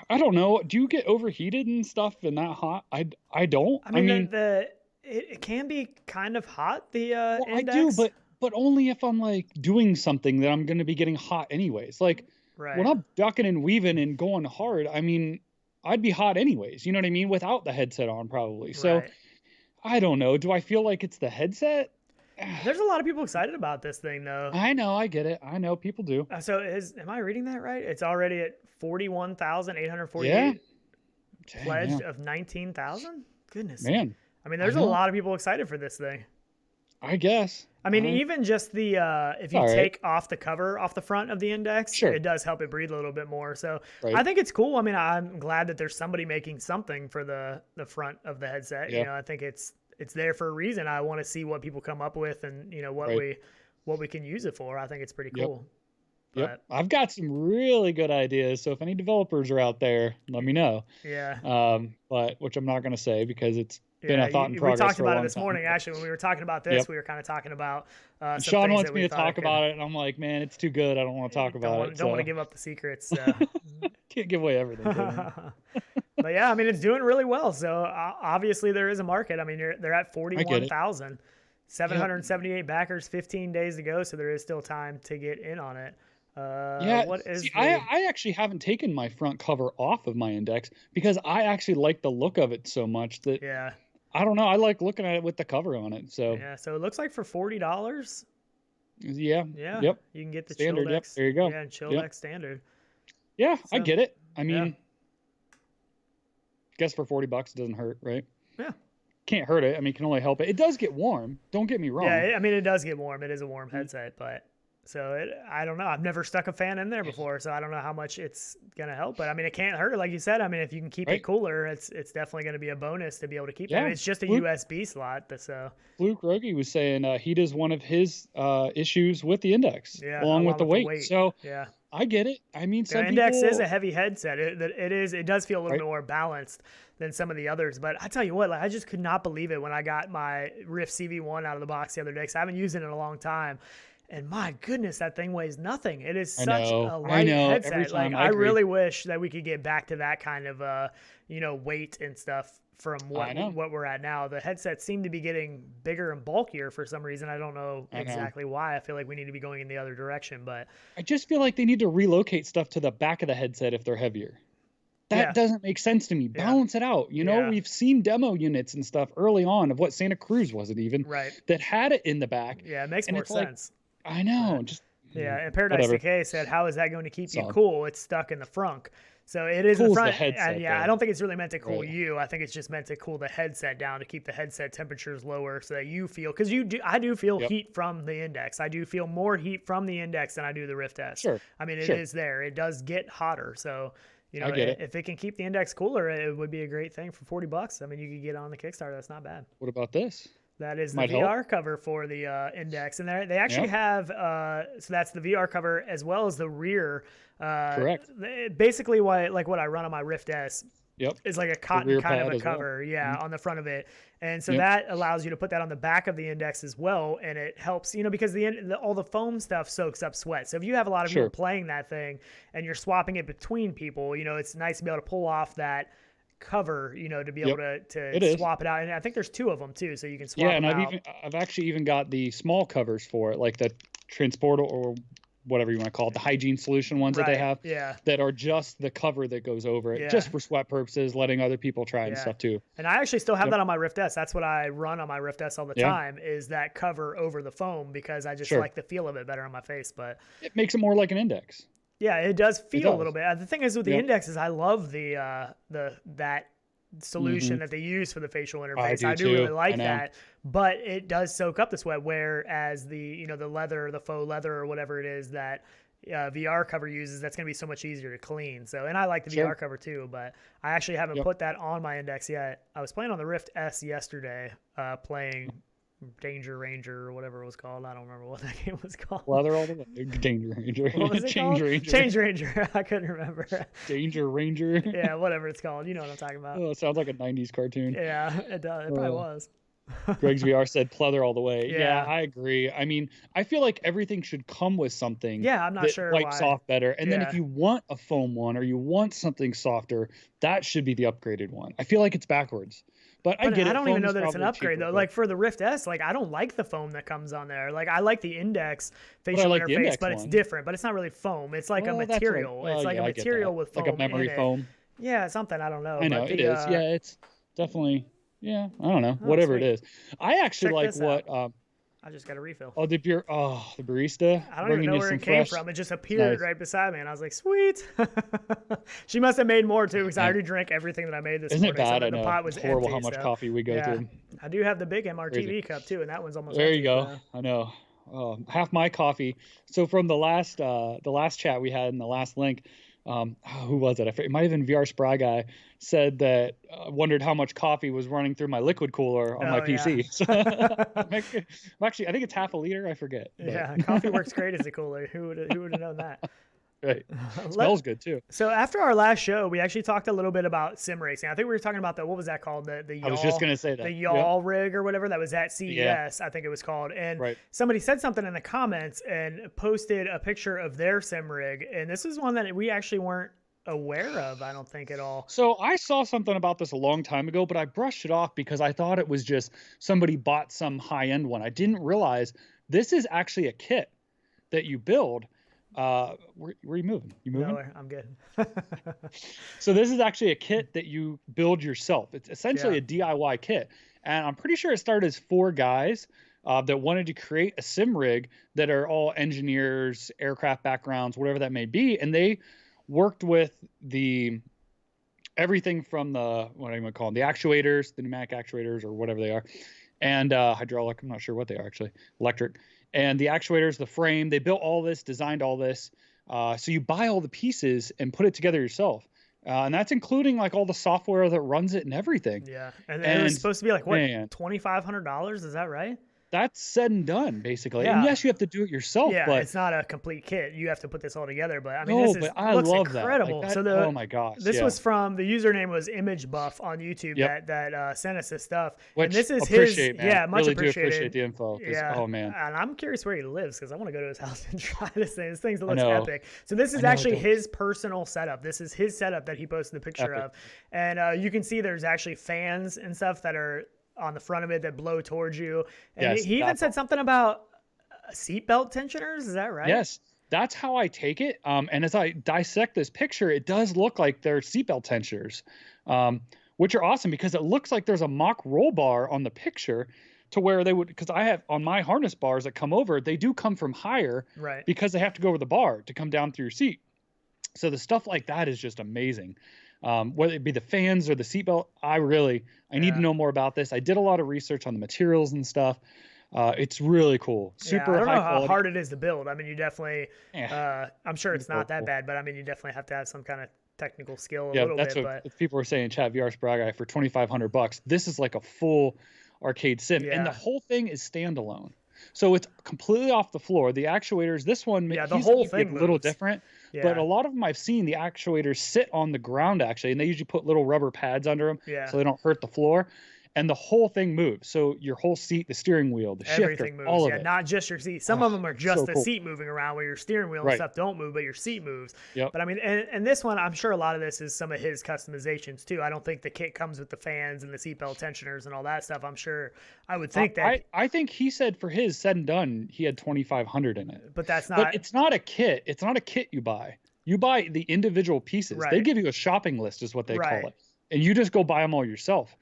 I don't know. Do you get overheated and stuff and that hot? I don't. I mean it can be kind of hot, the index. I do, but only if I'm like doing something that I'm going to be getting hot anyways. Like when I'm ducking and weaving and going hard, I mean, I'd be hot anyways. You know what I mean? Without the headset on probably. So I don't know. Do I feel like it's the headset? There's a lot of people excited about this thing, though. I know, I get it. I know people do. So am I reading that right? It's already at 41,848 pledged of 19,000. Goodness, man. I mean, there's a lot of people excited for this thing. I guess. I mean, even just the if you take off the cover off the front of the index, it does help it breathe a little bit more. So I think it's cool. I mean, I'm glad that there's somebody making something for the front of the headset. I think it's there for a reason. I want to see what people come up with and what we can use it for. I think it's pretty cool. Yep. I've got some really good ideas. So if any developers are out there, let me know. Yeah. But which I'm not going to say because it's been a thought in progress. We talked about it this morning. Actually, when we were talking about this, we were kind of talking about Sean wants me to talk about it, and I'm like, man, it's too good. I don't want to talk about it. Don't want to give up the secrets. Can't give away everything. But yeah, I mean, it's doing really well. So obviously there is a market. I mean, they're at 41,000, 778 backers, 15 days to go. So there is still time to get in on it. I actually haven't taken my front cover off of my index because I actually like the look of it so much that I don't know. I like looking at it with the cover on it. So so it looks like for $40. Yeah. You can get the standard. Chilldex. There you go. Yeah, and Chilldex standard. Yeah, so, I get it. I mean, I guess for $40 it doesn't hurt, right? Yeah. can't hurt it. I mean, it can only help it. It does get warm. Don't get me wrong. Yeah, I mean, it does get warm. It is a warm headset, but so I don't know. I've never stuck a fan in there before, so I don't know how much it's gonna help. But I mean, it can't hurt it, like you said. I mean, if you can keep it cooler, it's definitely gonna be a bonus to be able to keep it. I mean, it's just a USB slot. So Fluke Rogi was saying heat is one of his issues with the Index, along with the weight. So I get it. I mean, some Index is a heavy headset. It does feel a little bit more balanced than some of the others. But I tell you what, like, I just could not believe it when I got my Rift CV1 out of the box the other day, because I haven't used it in a long time. And my goodness, that thing weighs nothing. It is such a light headset. Like, I really wish that we could get back to that kind of weight and stuff from what we're at now. The headsets seem to be getting bigger and bulkier for some reason. I don't know exactly why. I feel like we need to be going in the other direction, but I just feel like they need to relocate stuff to the back of the headset if they're heavier. That doesn't make sense to me. Balance it out. We've seen demo units and stuff early on of what Santa Cruz wasn't even that had it in the back. Yeah, it makes more sense. I know. And Paradise Decay said, how is that going to keep you cool? It's stuck in the frunk. So it is in the front. The headset, I don't think it's really meant to cool you. I think it's just meant to cool the headset down, to keep the headset temperatures lower, so that you feel, because I do feel heat from the Index. I do feel more heat from the Index than I do the Rift S. Sure. I mean, it is there. It does get hotter. So, if it can keep the Index cooler, it would be a great thing for $40. I mean, you could get on the Kickstarter. That's not bad. What about this? That is the VR cover for the Index, and they actually have so that's the VR cover as well as the rear. Correct. Basically, what I run on my Rift S is like a cotton kind of a cover, on the front of it, and so that allows you to put that on the back of the Index as well, and it helps, because all the foam stuff soaks up sweat. So if you have a lot of people playing that thing and you're swapping it between people, it's nice to be able to pull off that cover, to be able to swap it out. And I think there's two of them too, so you can swap them out. I've actually even got the small covers for it, like the transporter or whatever you want to call it, the hygiene solution ones that they have, that are just the cover that goes over it, just for sweat purposes, letting other people try and stuff too. And I actually still have that on my Rift S. That's what I run on my Rift S all the time, is that cover over the foam, because I just like the feel of it better on my face. But it makes it more like an Index. Yeah, it does feel a little bit. The thing is with the Index is I love that solution that they use for the facial interface. I do really like that, but it does soak up the sweat. Whereas the the faux leather or whatever it is that VR cover uses, that's going to be so much easier to clean. So, and I like the VR cover too, but I actually haven't put that on my Index yet. I was playing on the Rift S yesterday, playing Danger Ranger or whatever it was called. I don't remember what that game was called. Leather all the way. Danger Ranger. What was it called? Ranger. Change Ranger. I couldn't remember. Danger Ranger. Yeah, whatever it's called. You know what I'm talking about. Oh, it sounds like a 90s cartoon. Yeah, it does. It probably was. Greg's VR said pleather all the way. Yeah, I agree. I mean, I feel like everything should come with something. Yeah, I'm not sure wipes off better. And then if you want a foam one or you want something softer, that should be the upgraded one. I feel like it's backwards. But I get it. I don't even know that it's an upgrade though. Like for the Rift S, like I don't like the foam that comes on there. Like I like the Index facial interface, but it's different. But it's not really foam. It's like a material. It's like a material with foam. Like a memory foam. Yeah, something. I don't know. I know it is. Yeah, it's definitely. Yeah, I don't know. Whatever it is. I actually like what. I just got a refill. Oh, the barista. I don't even know where it came from. It just appeared right beside me, and I was like, "Sweet." She must have made more too, because I already drank everything that I made this morning. Isn't it bad? So I know. The pot was horrible empty, how much coffee we go through. I do have the big MRTV cup too, and that one's almost. There empty, you go. I know. Half my coffee. So from the last chat we had in the last link, who was it? It might have been VR Spry Guy said that wondered how much coffee was running through my liquid cooler on my PC. So, actually, I think it's half a liter. I forget. Yeah, coffee works great as a cooler. Who would have known that? Right. Smells good too. So after our last show, we actually talked a little bit about sim racing. I think we were talking about what was that called? The yaw, I was just gonna say that. The yaw rig or whatever that was at CES, I think it was called. And somebody said something in the comments and posted a picture of their sim rig. And this is one that we actually weren't aware of, I don't think, at all. So I saw something about this a long time ago, but I brushed it off because I thought it was just somebody bought some high-end one. I didn't realize this is actually a kit that you build. Where are you moving? You moving? Nowhere. I'm good. So this is actually a kit that you build yourself. It's essentially a DIY kit. And I'm pretty sure it started as 4 guys that wanted to create a sim rig that are all engineers, aircraft backgrounds, whatever that may be. And they worked with the everything from the, what do you want to call them, the actuators, the pneumatic actuators or whatever they are, and hydraulic, I'm not sure what they are actually, electric, and the actuators, the frame, they built all this, designed all this. So you buy all the pieces and put it together yourself. And that's including like all the software that runs it and everything. Yeah. And it was supposed to be like, what, $2,500? Is that right? That's said and done, basically. Yeah. And yes, you have to do it yourself. Yeah, but it's not a complete kit. You have to put this all together. But I mean, I looks love incredible. That. Like so oh my gosh, this was from, the username was ImageBuff on YouTube that sent us this stuff. Which, and this is appreciate, man. Yeah, much really appreciated. Do appreciate the info. Yeah. Oh man. And I'm curious where he lives because I want to go to his house and try this thing. This thing looks epic. So this is actually his personal setup. This is his setup that he posted the picture of, and you can see there's actually fans and stuff that are on the front of it that blow towards you. And he even said something about seatbelt tensioners. Is that right? Yes, that's how I take it. And as I dissect this picture, it does look like they're seatbelt tensioners, which are awesome because it looks like there's a mock roll bar on the picture to where they would, because I have on my harness bars that come over, they do come from higher, right? Because they have to go over the bar to come down through your seat. So the stuff like that is just amazing. Whether it be the fans or the seatbelt, I need to know more about this. I did a lot of research on the materials and stuff. It's really cool. Super I don't high know quality. how hard it is to build. I mean, you definitely, I'm sure it's not that bad, but I mean, you definitely have to have some kind of technical skill a little bit. What people were saying in chat, VR Sprague for $2,500. This is like a full arcade sim. And the whole thing is standalone. So it's completely off the floor. The actuators, this one, the whole thing a little different. Yeah. But a lot of them I've seen, the actuators sit on the ground actually, and they usually put little rubber pads under them so they don't hurt the floor. And the whole thing moves. So your whole seat, the steering wheel, the shifter, moves, all of it. Not just your seat. Some of them are just the seat moving around where your steering wheel and stuff don't move, but your seat moves. Yep. But I mean, and this one, I'm sure a lot of this is some of his customizations too. I don't think the kit comes with the fans and the seatbelt tensioners and all that stuff. I'm sure, I would think that. I think he said for his said and done, he had 2,500 in it. But that's not. But it's not a kit. It's not a kit you buy. You buy the individual pieces. Right. They give you a shopping list is what they call it. And you just go buy them all yourself.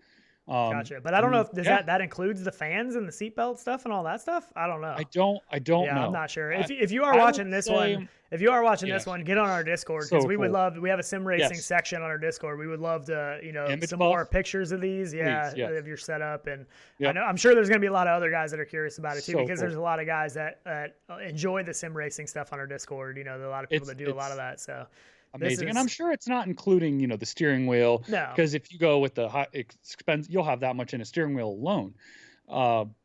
Gotcha. But I don't know if that includes the fans and the seatbelt stuff and all that stuff. I don't know. I don't know. I'm not sure. If you are watching this one, get on our Discord because we have a sim racing section on our Discord. We would love to, some more pictures of these. Of your setup. And I'm sure there's going to be a lot of other guys that are curious about it too, because there's a lot of guys that enjoy the sim racing stuff on our Discord. There are a lot of people that do a lot of that. So. Amazing. And I'm sure it's not including, the steering wheel. No. Because if you go with the high expense, you'll have that much in a steering wheel alone.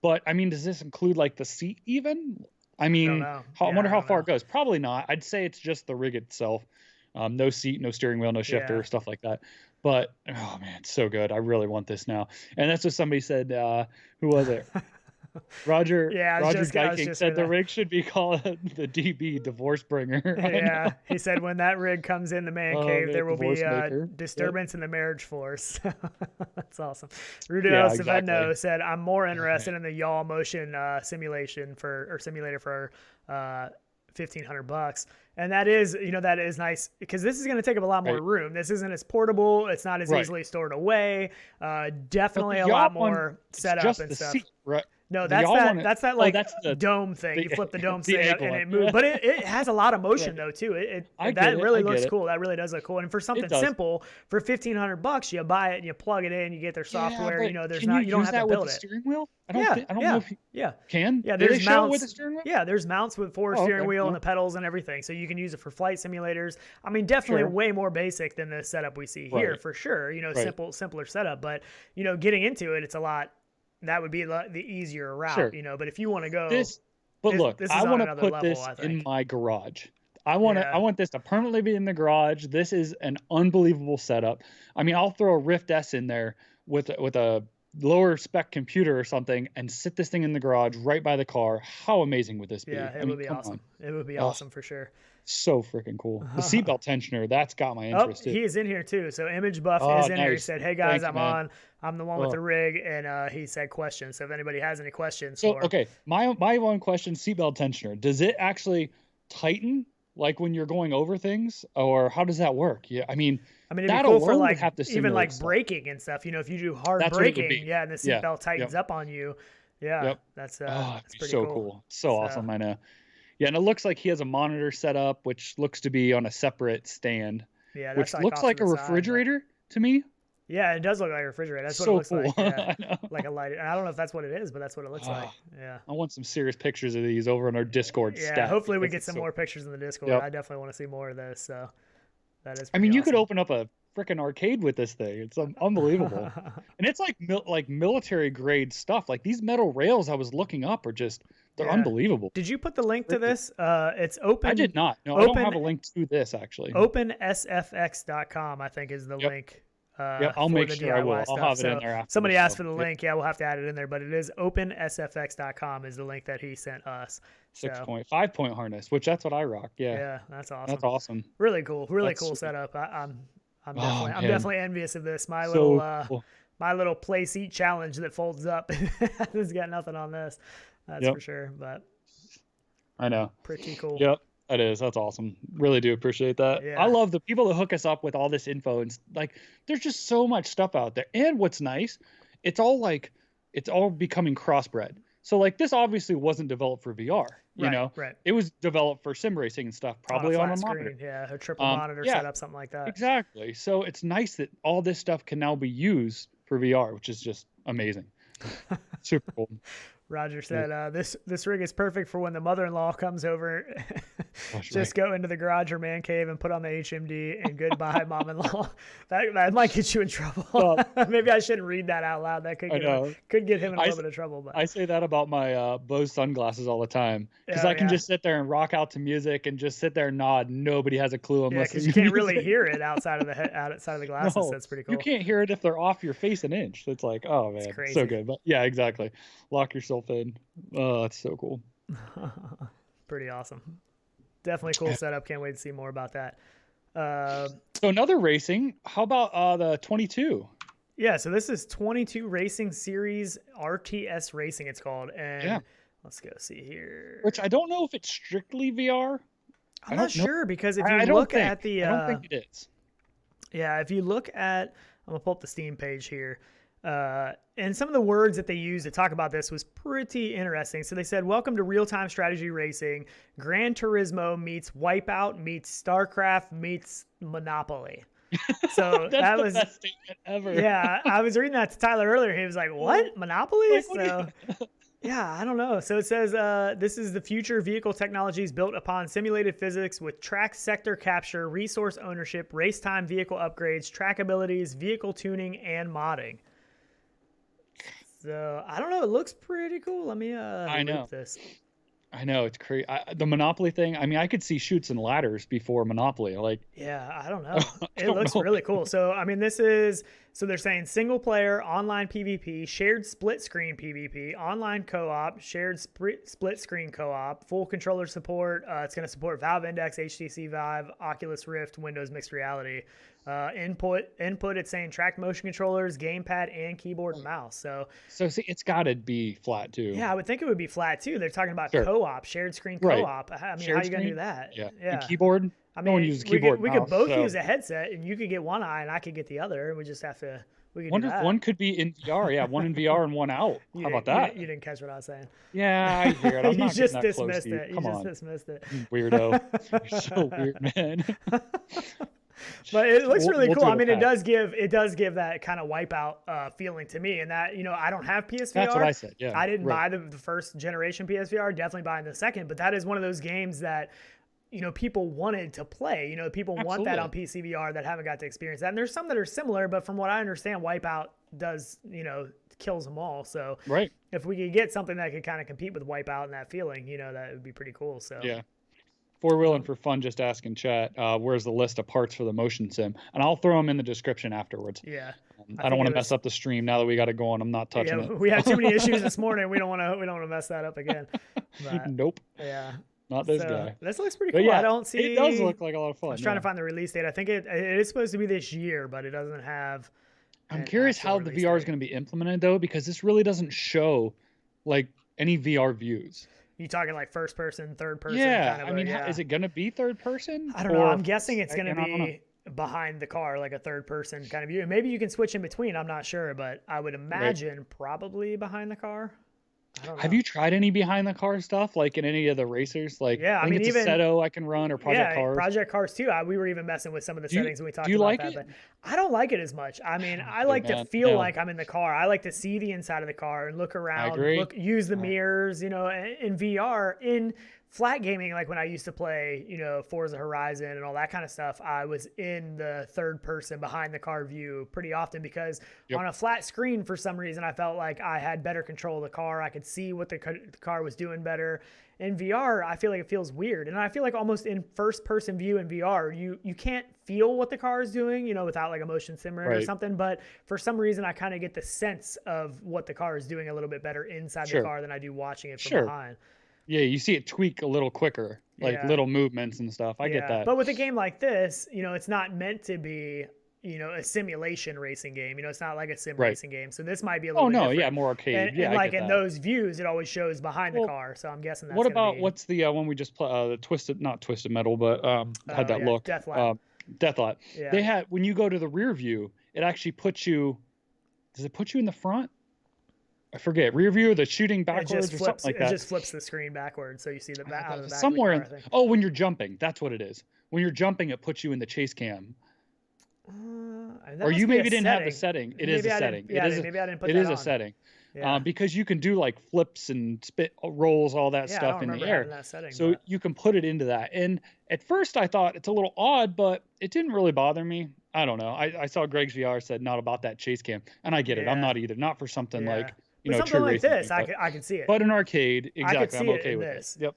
But I mean, does this include like the seat even? I mean, I wonder how far it goes. Probably not. I'd say it's just the rig itself. No seat, no steering wheel, no shifter, stuff like that. But, oh man, it's so good. I really want this now. And that's what somebody said. Who was it? Roger Viking said the rig should be called the DB Divorce Bringer. Yeah, he said when that rig comes in the man cave, there will be disturbance in the marriage force. That's awesome. Rudo Saveno said, I'm more interested in the yaw motion simulator for $1,500. And that is nice because this is going to take up a lot more room. This isn't as portable. It's not as easily stored away. Definitely a lot more setup and stuff. Seat, right? No, that's that the dome thing. You flip the dome thing and it moves. But it has a lot of motion though too. That really looks cool. That really does look cool. And for something simple, for $1,500, you buy it and you plug it in. You get their software. You don't have to build it. Steering wheel? I don't know if you can. Yeah, there's mounts with the steering wheel. Yeah, there's mounts with steering wheel and the pedals and everything. So you can use it for flight simulators. I mean, definitely way more basic than the setup we see here for sure. Simpler setup. But getting into it, it's a lot. That would be the easier route, But if you want to go, I want to put this in my garage. I want this to permanently be in the garage. This is an unbelievable setup. I mean, I'll throw a Rift S in there with a lower spec computer or something and sit this thing in the garage right by the car. How amazing would this be? Yeah, it would be awesome. It would be awesome for sure. So freaking cool. The seatbelt tensioner, that's got my interest too. He is in here too. So ImageBuff is in here. He said, hey guys, I'm the one with the rig. And he said questions. So if anybody has any questions. My one question, seatbelt tensioner, does it actually tighten like when you're going over things, or how does that work? Yeah. I mean, it'd be cool for like even like braking and stuff, if you do hard braking, and the seatbelt tightens up on you. Yeah. That's pretty cool. So awesome. I know. Yeah, and it looks like he has a monitor set up, which looks to be on a separate stand. Yeah, which looks like a refrigerator. to me. Yeah, it does look like a refrigerator. That's what it looks like. Yeah. Like a light. I don't know if that's what it is, but that's what it looks like. Yeah. I want some serious pictures of these over on our Discord. Yeah, hopefully we get some more pictures in the Discord. I definitely want to see more of this. So that is. I mean, you could open up a freaking arcade with this thing. It's unbelievable. And it's like military grade stuff. Like these metal rails I was looking up are just they're unbelievable. Did you put the link to this? It's open. I did not. No, I don't have a link to this actually. OpenSFX.com I think is the link. I'll make sure I will. I'll have it in there after. Somebody asked for the link. Yeah, we'll have to add it in there, but it is OpenSFX.com is the link that he sent us. 5-point harness, which that's what I rock. Yeah, that's awesome. That's awesome. Really cool. Really cool setup. I'm definitely envious of this. My little play seat challenge that folds up has got nothing on this. That's for sure. But I know. Pretty cool. Yep. That is. That's awesome. Really do appreciate that. Yeah. I love the people that hook us up with all this info and like, there's just so much stuff out there. And what's nice, it's all becoming crossbred. So like this obviously wasn't developed for VR, you know, it was developed for sim racing and stuff, probably on a monitor. Yeah. A triple monitor setup, something like that. Exactly. So it's nice that all this stuff can now be used for VR, which is just amazing. Super cool. Roger said, this rig is perfect for when the mother-in-law comes over. Just go into the garage or man cave and put on the HMD and goodbye, mom-in-law. That might get you in trouble. Maybe I shouldn't read that out loud. That could get him in a little bit of trouble. But I say that about my Bose sunglasses all the time because I can just sit there and rock out to music and just sit there and nod. Nobody has a clue. Yeah, because you can't really hear it outside of the glasses. No, that's pretty cool. You can't hear it if they're off your face an inch. It's like, oh man, it's so good. But yeah, exactly. Lock yourself in. Oh, that's so cool. Pretty awesome. Definitely cool setup. Can't wait to see more about that. So another racing. How about the 22? Yeah, so this is 22 Racing Series RTS Racing. It's called, and let's go see here. Which I don't know if it's strictly VR. I'm not sure because if you look at the, I don't think it is. Yeah, if you look at, I'm gonna pull up the Steam page here. And some of the words that they used to talk about this was pretty interesting. So they said, welcome to real-time strategy racing. Gran Turismo meets Wipeout meets StarCraft meets Monopoly. So that was the best statement ever. Yeah, I was reading that to Tyler earlier. He was like, what? Monopoly? So yeah, I don't know. So it says, this is the future vehicle technologies built upon simulated physics with track sector capture, resource ownership, race time vehicle upgrades, track abilities, vehicle tuning, and modding. So I don't know. It looks pretty cool. Let me loop this. I know it's crazy. The Monopoly thing. I mean, I could see chutes and ladders before Monopoly. Like, yeah, I don't know. It looks really cool. So I mean, so they're saying single player, online PvP, shared split screen PvP, online co-op, shared split screen co-op, full controller support. It's going to support Valve Index, HTC Vive, Oculus Rift, Windows Mixed Reality. Input. It's saying tracked motion controllers, gamepad, and keyboard and mouse. So see, it's got to be flat too. Yeah, I would think it would be flat too. They're talking about co-op, shared screen co-op. I mean, how are you gonna do that? Yeah. And keyboard. I mean, no one uses keyboard. We could both use a headset, and you could get one eye, and I could get the other. We just have to. Wonder if one could be in VR. Yeah, one in VR and one out. How about that? You didn't catch what I was saying. Yeah, I hear it. I'm not just getting that close to you. Come on. You just dismissed it. Weirdo. You're so weird, man. But it looks really cool. I mean, it does give that kind of Wipeout feeling to me, and that, I don't have PSVR. That's what I said. Yeah, I didn't buy the first generation PSVR. Definitely buying the second, but that is one of those games that people wanted to play. People want that on PCVR that haven't got to experience that. And there's some that are similar, but from what I understand, Wipeout does kills them all. So if we could get something that could kind of compete with Wipeout and that feeling, that would be pretty cool. So yeah. Four Wheeling for Fun just asking chat, where's the list of parts for the motion sim? And I'll throw them in the description afterwards. Yeah. I don't want to mess up the stream now that we got it going. I'm not touching it. We had too many issues this morning. We don't want to mess that up again. But, nope. Yeah. Not this guy. This looks pretty cool. Yeah, I don't see. It does look like a lot of fun. I was trying to find the release date. I think it is supposed to be this year, but it doesn't have. I'm curious how the VR is going to be implemented though, because this really doesn't show like any VR views. You talking like first person, third person? Yeah, I mean, is it going to be third person? I don't know. I'm guessing it's going to be behind the car, like a third person kind of view. Maybe you can switch in between. I'm not sure, but I would imagine probably behind the car. Have you tried any behind the car stuff, like in any of the racers? Like, yeah, I mean, it's even Assetto I can run, or Project Cars. Project Cars too. We were even messing with some of the settings when we talked about like that. It? But I don't like it as much. I mean, I like to feel like I'm in the car. I like to see the inside of the car and look around, use the mirrors, you know, in VR. In flat gaming, like when I used to play, you know, Forza Horizon and all that kind of stuff, I was in the third person behind the car view pretty often because on a flat screen, for some reason, I felt like I had better control of the car. I could see what the car was doing better. In VR, I feel like it feels weird. And I feel like almost in first person view in VR, you can't feel what the car is doing, you know, without like a motion simulator or something. But for some reason, I kind of get the sense of what the car is doing a little bit better inside the car than I do watching it from behind. Yeah, you see it tweak a little quicker, like little movements and stuff. I get that. But with a game like this, you know, it's not meant to be, you know, a simulation racing game. You know, it's not like a sim racing game. So this might be a little bit different. More arcade. And like in those views, it always shows behind the car. So I'm guessing that's what's the one we just played, the not Twisted Metal, but had that look. Deathlot. Yeah. They had, when you go to the rear view, it actually puts you, does it put you in the front? I forget, rear view, the shooting backwards or something like that. It just flips the screen backwards, so you see the out of the back somewhere of the car, when you're jumping, that's what it is. When you're jumping, it puts you in the chase cam. Or you maybe didn't have the setting. It is a setting. Maybe I didn't put that on. It is a setting. Yeah. Because you can do like flips and spit rolls, all that stuff in the air. So you can put it into that. And at first I thought it's a little odd, but it didn't really bother me. I don't know. I saw Greg's VR said not about that chase cam, and I get it. I'm not either. Not for something like, you know, something like this, game, I can see it. But an arcade, exactly. I could see I'm okay with this. It.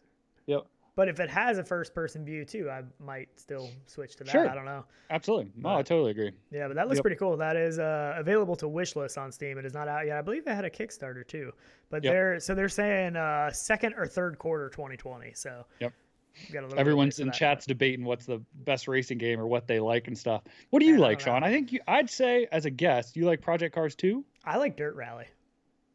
Yep. But if it has a first-person view too, I might still switch to that. I don't know. Absolutely. No, I totally agree. Yeah, but that looks pretty cool. That is available to wishlist on Steam. It is not out yet. I believe they had a Kickstarter too. But they're saying second or third quarter 2020. So everyone's in chats debating what's the best racing game or what they like and stuff. What do you like, Sean? I think I'd say as a guest, you like Project Cars too? I like Dirt Rally.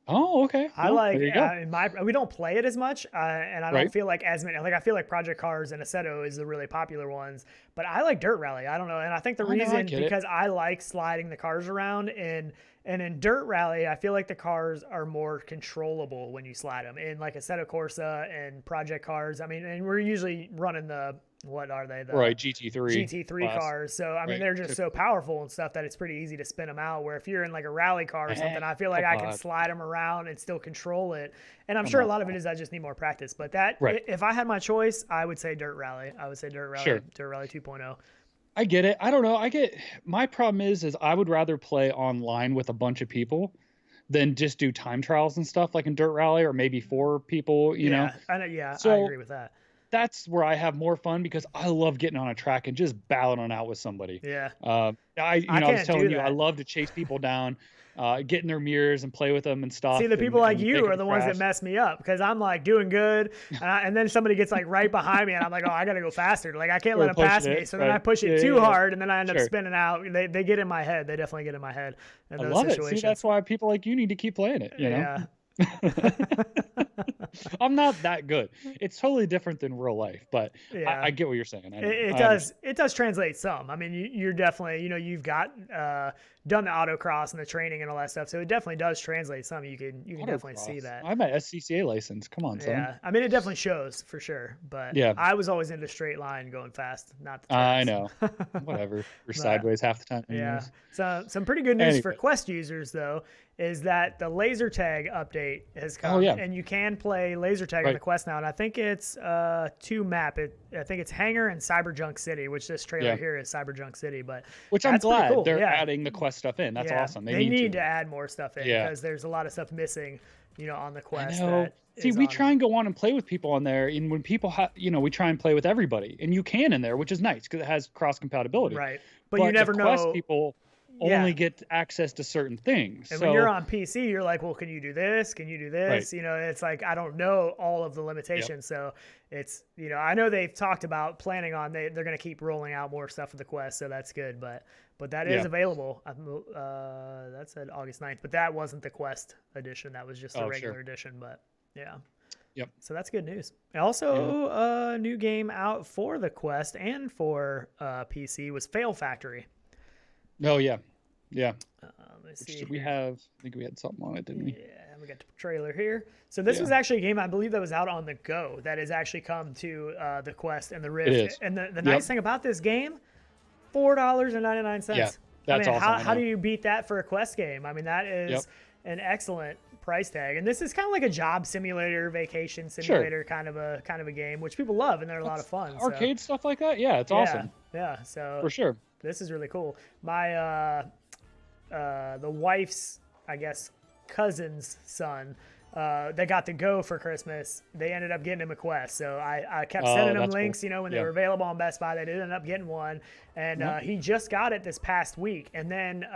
Oh, okay. I like we don't play it as much, and I don't feel like as many. Like I feel like Project Cars and Assetto is the really popular ones, but I like Dirt Rally. I don't know, and I think the reason because I like sliding the cars around, and in Dirt Rally, I feel like the cars are more controllable when you slide them. In like Assetto Corsa and Project Cars, I mean, and we're usually running the. What are they? The GT3 cars. So, I mean, they're just so powerful and stuff that it's pretty easy to spin them out. Where if you're in like a rally car or something, I feel like I can slide them around and still control it. And I'm sure a lot of it is I just need more practice. But if I had my choice, I would say Dirt Rally. I would say Dirt Rally, Dirt Rally 2.0. I get it. I don't know. My problem is I would rather play online with a bunch of people than just do time trials and stuff like in Dirt Rally, or maybe 4 people, you know? I agree with that. That's where I have more fun because I love getting on a track and just battling out with somebody. Yeah. I was telling you, I love to chase people down, get in their mirrors and play with them and stuff. See, the people like you are the ones that mess me up because I'm like doing good, and then somebody gets like right behind me, and I'm like, oh, I gotta go faster. Like I can't let them pass me. So then I push it too hard, and then I end up spinning out. They get in my head. They definitely get in my head. I love it. See, that's why people like you need to keep playing it. You know. I'm not that good. It's totally different than real life, but I get what you're saying. It does translate some. I mean, you're definitely, you know, you've got done the autocross and the training and all that stuff, so it definitely does translate some. You can definitely see that. I have my SCCA license. Come on, son. Yeah, I mean, it definitely shows for sure. But I was always into straight line going fast, not the tracks. I know. Whatever. We're sideways half the time. Anyways. So some pretty good news for Quest users though is that the laser tag update has come, and you can play laser tag on the Quest now. And I think it's 2 map. I think it's Hangar and Cyberjunk City, which this trailer here is Cyberjunk City. But which I'm glad they're adding the Quest stuff in. That's awesome. They need to add more stuff in because there's a lot of stuff missing, you know, on the Quest. See, we try and go on and play with people on there, and when people we try and play with everybody, and you can in there, which is nice because it has cross compatibility. Right, but you never know. Quest people only get access to certain things. And when you're on PC, you're like, well, can you do this? Can you do this? Right. You know, it's like, I don't know all of the limitations. So it's, you know, I know they've talked about planning on, they're going to keep rolling out more stuff for the Quest. So that's good. But that is available. That said August 9th, but that wasn't the Quest edition. That was just the regular edition. But Yep. So that's good news. Also, a new game out for the Quest and for PC was Fail Factory. Oh, yeah. Let's see. I think we had something on it, didn't we? Yeah. And we got the trailer here. So this was actually a game, I believe, that was out on the go that has actually come to the Quest and the Rift. It is. And the nice thing about this game, $4.99. Yeah, that's awesome. How do you beat that for a Quest game? I mean, that is an excellent price tag. And this is kind of like a job simulator, vacation simulator kind of a game, which people love, and they're a lot of fun. Arcade stuff like that. Yeah, it's awesome. Yeah, so for sure. This is really cool. My the wife's, I guess, cousin's son, they got to go for Christmas. They ended up getting him a Quest. So I kept sending them links, cool. When they were available on Best Buy. They did end up getting one. And he just got it this past week. And then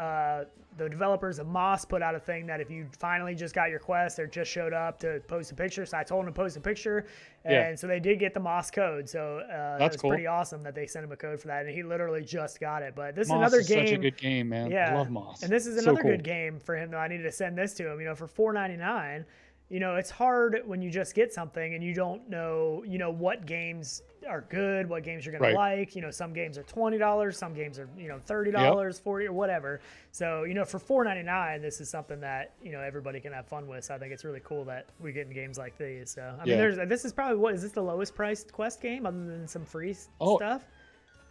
the developers of Moss put out a thing that if you finally just got your Quest or just showed up to post a picture. So I told him to post a picture. And so they did get the Moss code. So that's cool. Pretty awesome that they sent him a code for that. And he literally just got it. But this is another game. Such a good game, man. Yeah. I love Moss. And this is another good game for him, though. I needed to send this to him. For $4.99. It's hard when you just get something and you don't know, what games are good, what games you're going to like. Some games are $20, some games are, $30, $40 or whatever. So, for $4.99, this is something that, everybody can have fun with. So I think it's really cool that we get in games like these. So, I mean, this is probably is this the lowest priced Quest game other than some free stuff?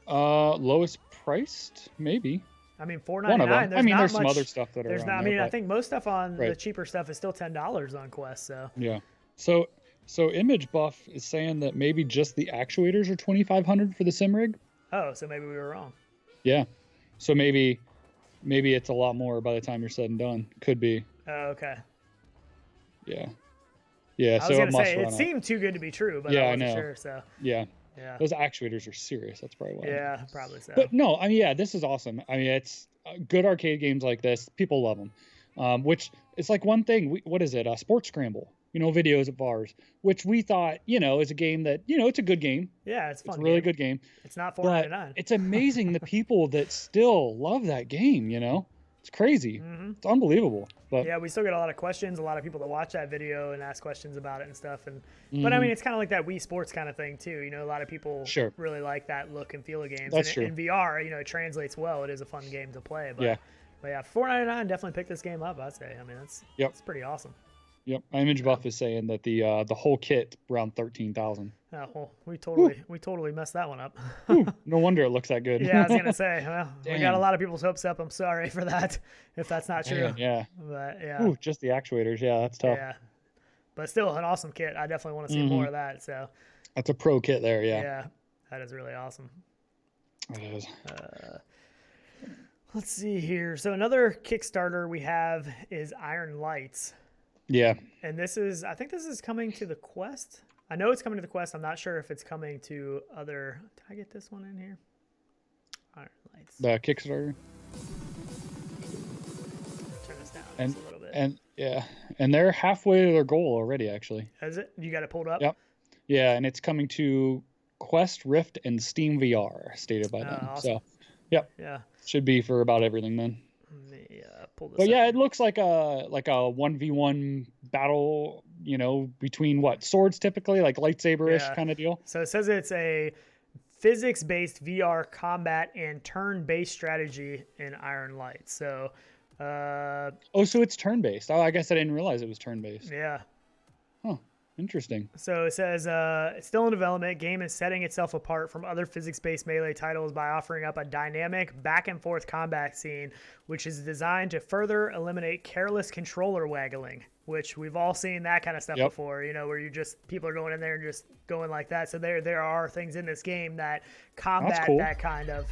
Lowest priced, maybe. I mean, $4.99. There's some other stuff that are. I think most stuff on the cheaper stuff is still $10 on Quest. So yeah. So Image Buff is saying that maybe just the actuators are $2,500 for the sim rig. Oh, so maybe we were wrong. Yeah. So maybe it's a lot more by the time you're said and done. Could be. Oh, okay. Yeah. Yeah. I was gonna say it seemed too good to be true, but I wasn't sure. So yeah. Yeah, those actuators are serious. That's probably why. Yeah, probably so. But no, I mean, this is awesome. I mean, it's good arcade games like this. People love them. Which it's like one thing. What is it? Sports Scramble. Videos at bars, which we thought, is a game that, it's a good game. Yeah, it's fun. It's a really good game. It's not $4.99. It's amazing the people that still love that game. It's crazy. Mm-hmm. It's unbelievable. But yeah, we still get a lot of questions. A lot of people that watch that video and ask questions about it and stuff. And but I mean, it's kind of like that Wii Sports kind of thing too. A lot of people really like that look and feel of games. That's true. In VR, it translates well. It is a fun game to play. But yeah, $4.99, definitely pick this game up. I'd say. I mean, that's pretty awesome. Yep, Image Buff is saying that the whole kit around $13,000. Oh, well, we totally messed that one up. No wonder it looks that good. Yeah, I was gonna say, well, we got a lot of people's hopes up. I'm sorry for that, if that's not true. Yeah. But yeah. Ooh, just the actuators. Yeah, that's tough. Yeah, but still an awesome kit. I definitely want to see more of that. So. That's a pro kit there. Yeah. Yeah, that is really awesome. It is. Let's see here. So another Kickstarter we have is Iron Lights. Yeah. And I think this is coming to the Quest. I know it's coming to the Quest. I'm not sure if it's coming to other. Did I get this one in here? Iron Lights. The Kickstarter. Turn this down just a little bit. And they're halfway to their goal already, actually. Is it? You got it pulled up? Yep. Yeah, and it's coming to Quest, Rift, and Steam VR, stated by them. Awesome. So, yep. Yeah. Should be for about everything then. Pull this but up. yeah, it looks like a 1v1 battle, between swords typically, like lightsaber-ish kind of deal. So it says it's a physics-based VR combat and turn-based strategy in Iron Light. So so it's turn-based. Oh, I guess I didn't realize it was turn-based. Yeah. Huh. Interesting. So it says it's still in development. Game is setting itself apart from other physics-based melee titles by offering up a dynamic back-and-forth combat scene, which is designed to further eliminate careless controller waggling, which we've all seen that kind of stuff before, where people are going in there and just going like that. So there are things in this game that combat that kind of.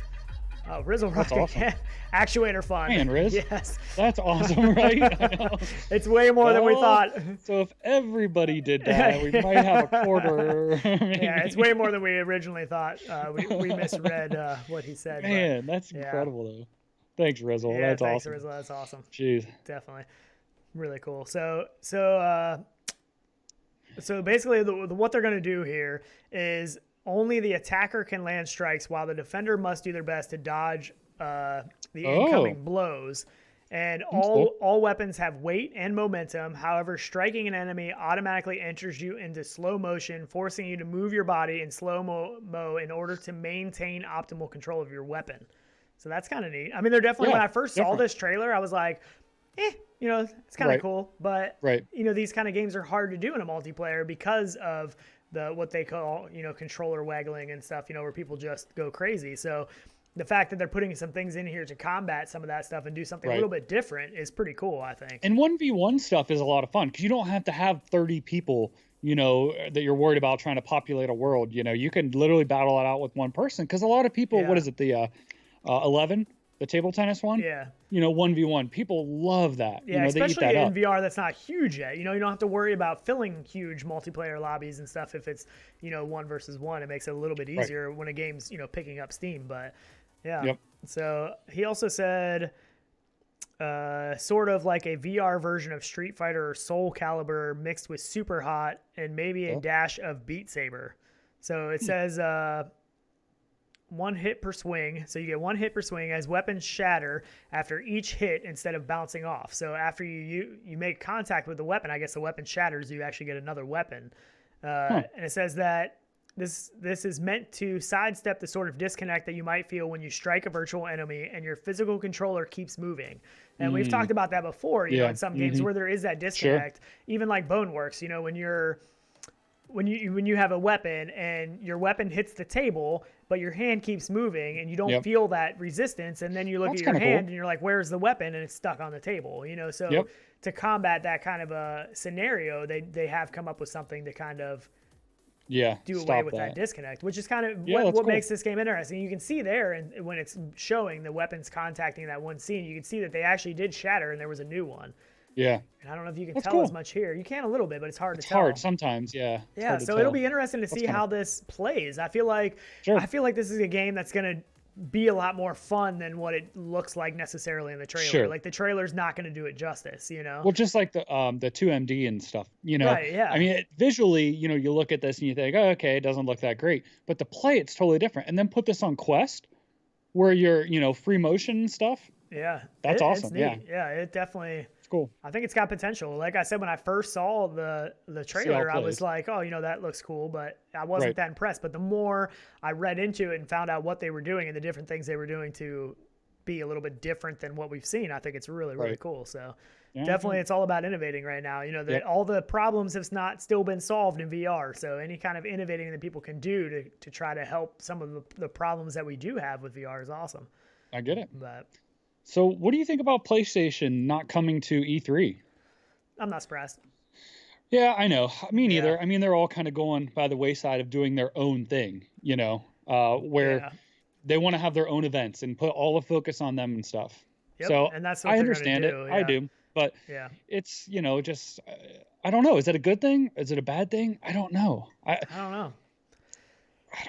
Oh, Rizzle Rock awesome. Actuator fun. Man, Riz. Yes. That's awesome, right? I know. It's way more than we thought. So if everybody did that, we might have a quarter. Yeah, it's way more than we originally thought. We misread what he said. Man, that's incredible, though. Thanks, Rizzle. Yeah, that's thanks, awesome. Rizzle. That's awesome. Jeez. Definitely. Really cool. So basically what they're going to do here is only the attacker can land strikes while the defender must do their best to dodge the incoming blows. And all weapons have weight and momentum. However, striking an enemy automatically enters you into slow motion, forcing you to move your body in slow-mo in order to maintain optimal control of your weapon. So that's kind of neat. I mean, they're definitely, when I first saw this trailer, I was like, you know, it's kind of cool, but you know, these kind of games are hard to do in a multiplayer because of what they call, you know, controller waggling and stuff, you know, where people just go crazy. So the fact that they're putting some things in here to combat some of that stuff and do something a little bit different is pretty cool, I think. And 1v1 stuff is a lot of fun because you don't have to have 30 people, you know, that you're worried about trying to populate a world. You know, you can literally battle it out with one person because a lot of people, what is it, the 11? The table tennis one? Yeah. You know, 1v1. People love that. Yeah, you know, especially they eat that in up. VR that's not huge yet. You know, you don't have to worry about filling huge multiplayer lobbies and stuff if it's, you know, 1 versus 1. It makes it a little bit easier when a game's, you know, picking up steam. But, yeah. So he also said sort of like a VR version of Street Fighter or Soul Calibur mixed with Super Hot and maybe a dash of Beat Saber. So it says... 1 hit per swing. So you get 1 hit per swing as weapons shatter after each hit instead of bouncing off. So after you make contact with the weapon, I guess the weapon shatters, you actually get another weapon. And it says that this is meant to sidestep the sort of disconnect that you might feel when you strike a virtual enemy and your physical controller keeps moving. And we've talked about that before, you know, in some games where there is that disconnect, even like Boneworks, you know, when you have a weapon and your weapon hits the table, but your hand keeps moving and you don't feel that resistance. And then you look at your hand and you're like, where's the weapon? And it's stuck on the table, you know? So to combat that kind of a scenario, they have come up with something to kind of do away with that disconnect, which is kind of what makes this game interesting. You can see there, and when it's showing the weapons contacting that one scene, you can see that they actually did shatter and there was a new one. Yeah. And I don't know if you can tell as much here. You can a little bit, but it's hard to tell. It's hard sometimes, yeah. Yeah, so it'll be interesting to see how this plays. I feel like this is a game that's going to be a lot more fun than what it looks like necessarily in the trailer. Like the trailer's not going to do it justice, you know. Well, just like the 2MD and stuff, you know. Right, yeah. I mean, visually, you know, you look at this and you think, oh, okay, it doesn't look that great, but the play it's totally different. And then put this on Quest where you're, you know, free motion and stuff. Yeah. That's awesome. Yeah. Yeah, it definitely cool. I think it's got potential. Like I said, when I first saw the trailer, I was like, oh, you know, that looks cool, but I wasn't that impressed. But the more I read into it and found out what they were doing and the different things they were doing to be a little bit different than what we've seen, I think it's really, really cool. So definitely it's all about innovating right now. You know, all the problems have not still been solved in VR. So any kind of innovating that people can do to try to help some of the problems that we do have with VR is awesome. I get it. But so what do you think about PlayStation not coming to E3? I'm not surprised. Yeah, I know. Me neither. Yeah. I mean, they're all kind of going by the wayside of doing their own thing, you know, where they want to have their own events and put all the focus on them and stuff. Yep. So and that's what I understand it. Yeah. I do. But it's, you know, just, I don't know. Is that a good thing? Is it a bad thing? I don't know. I don't know.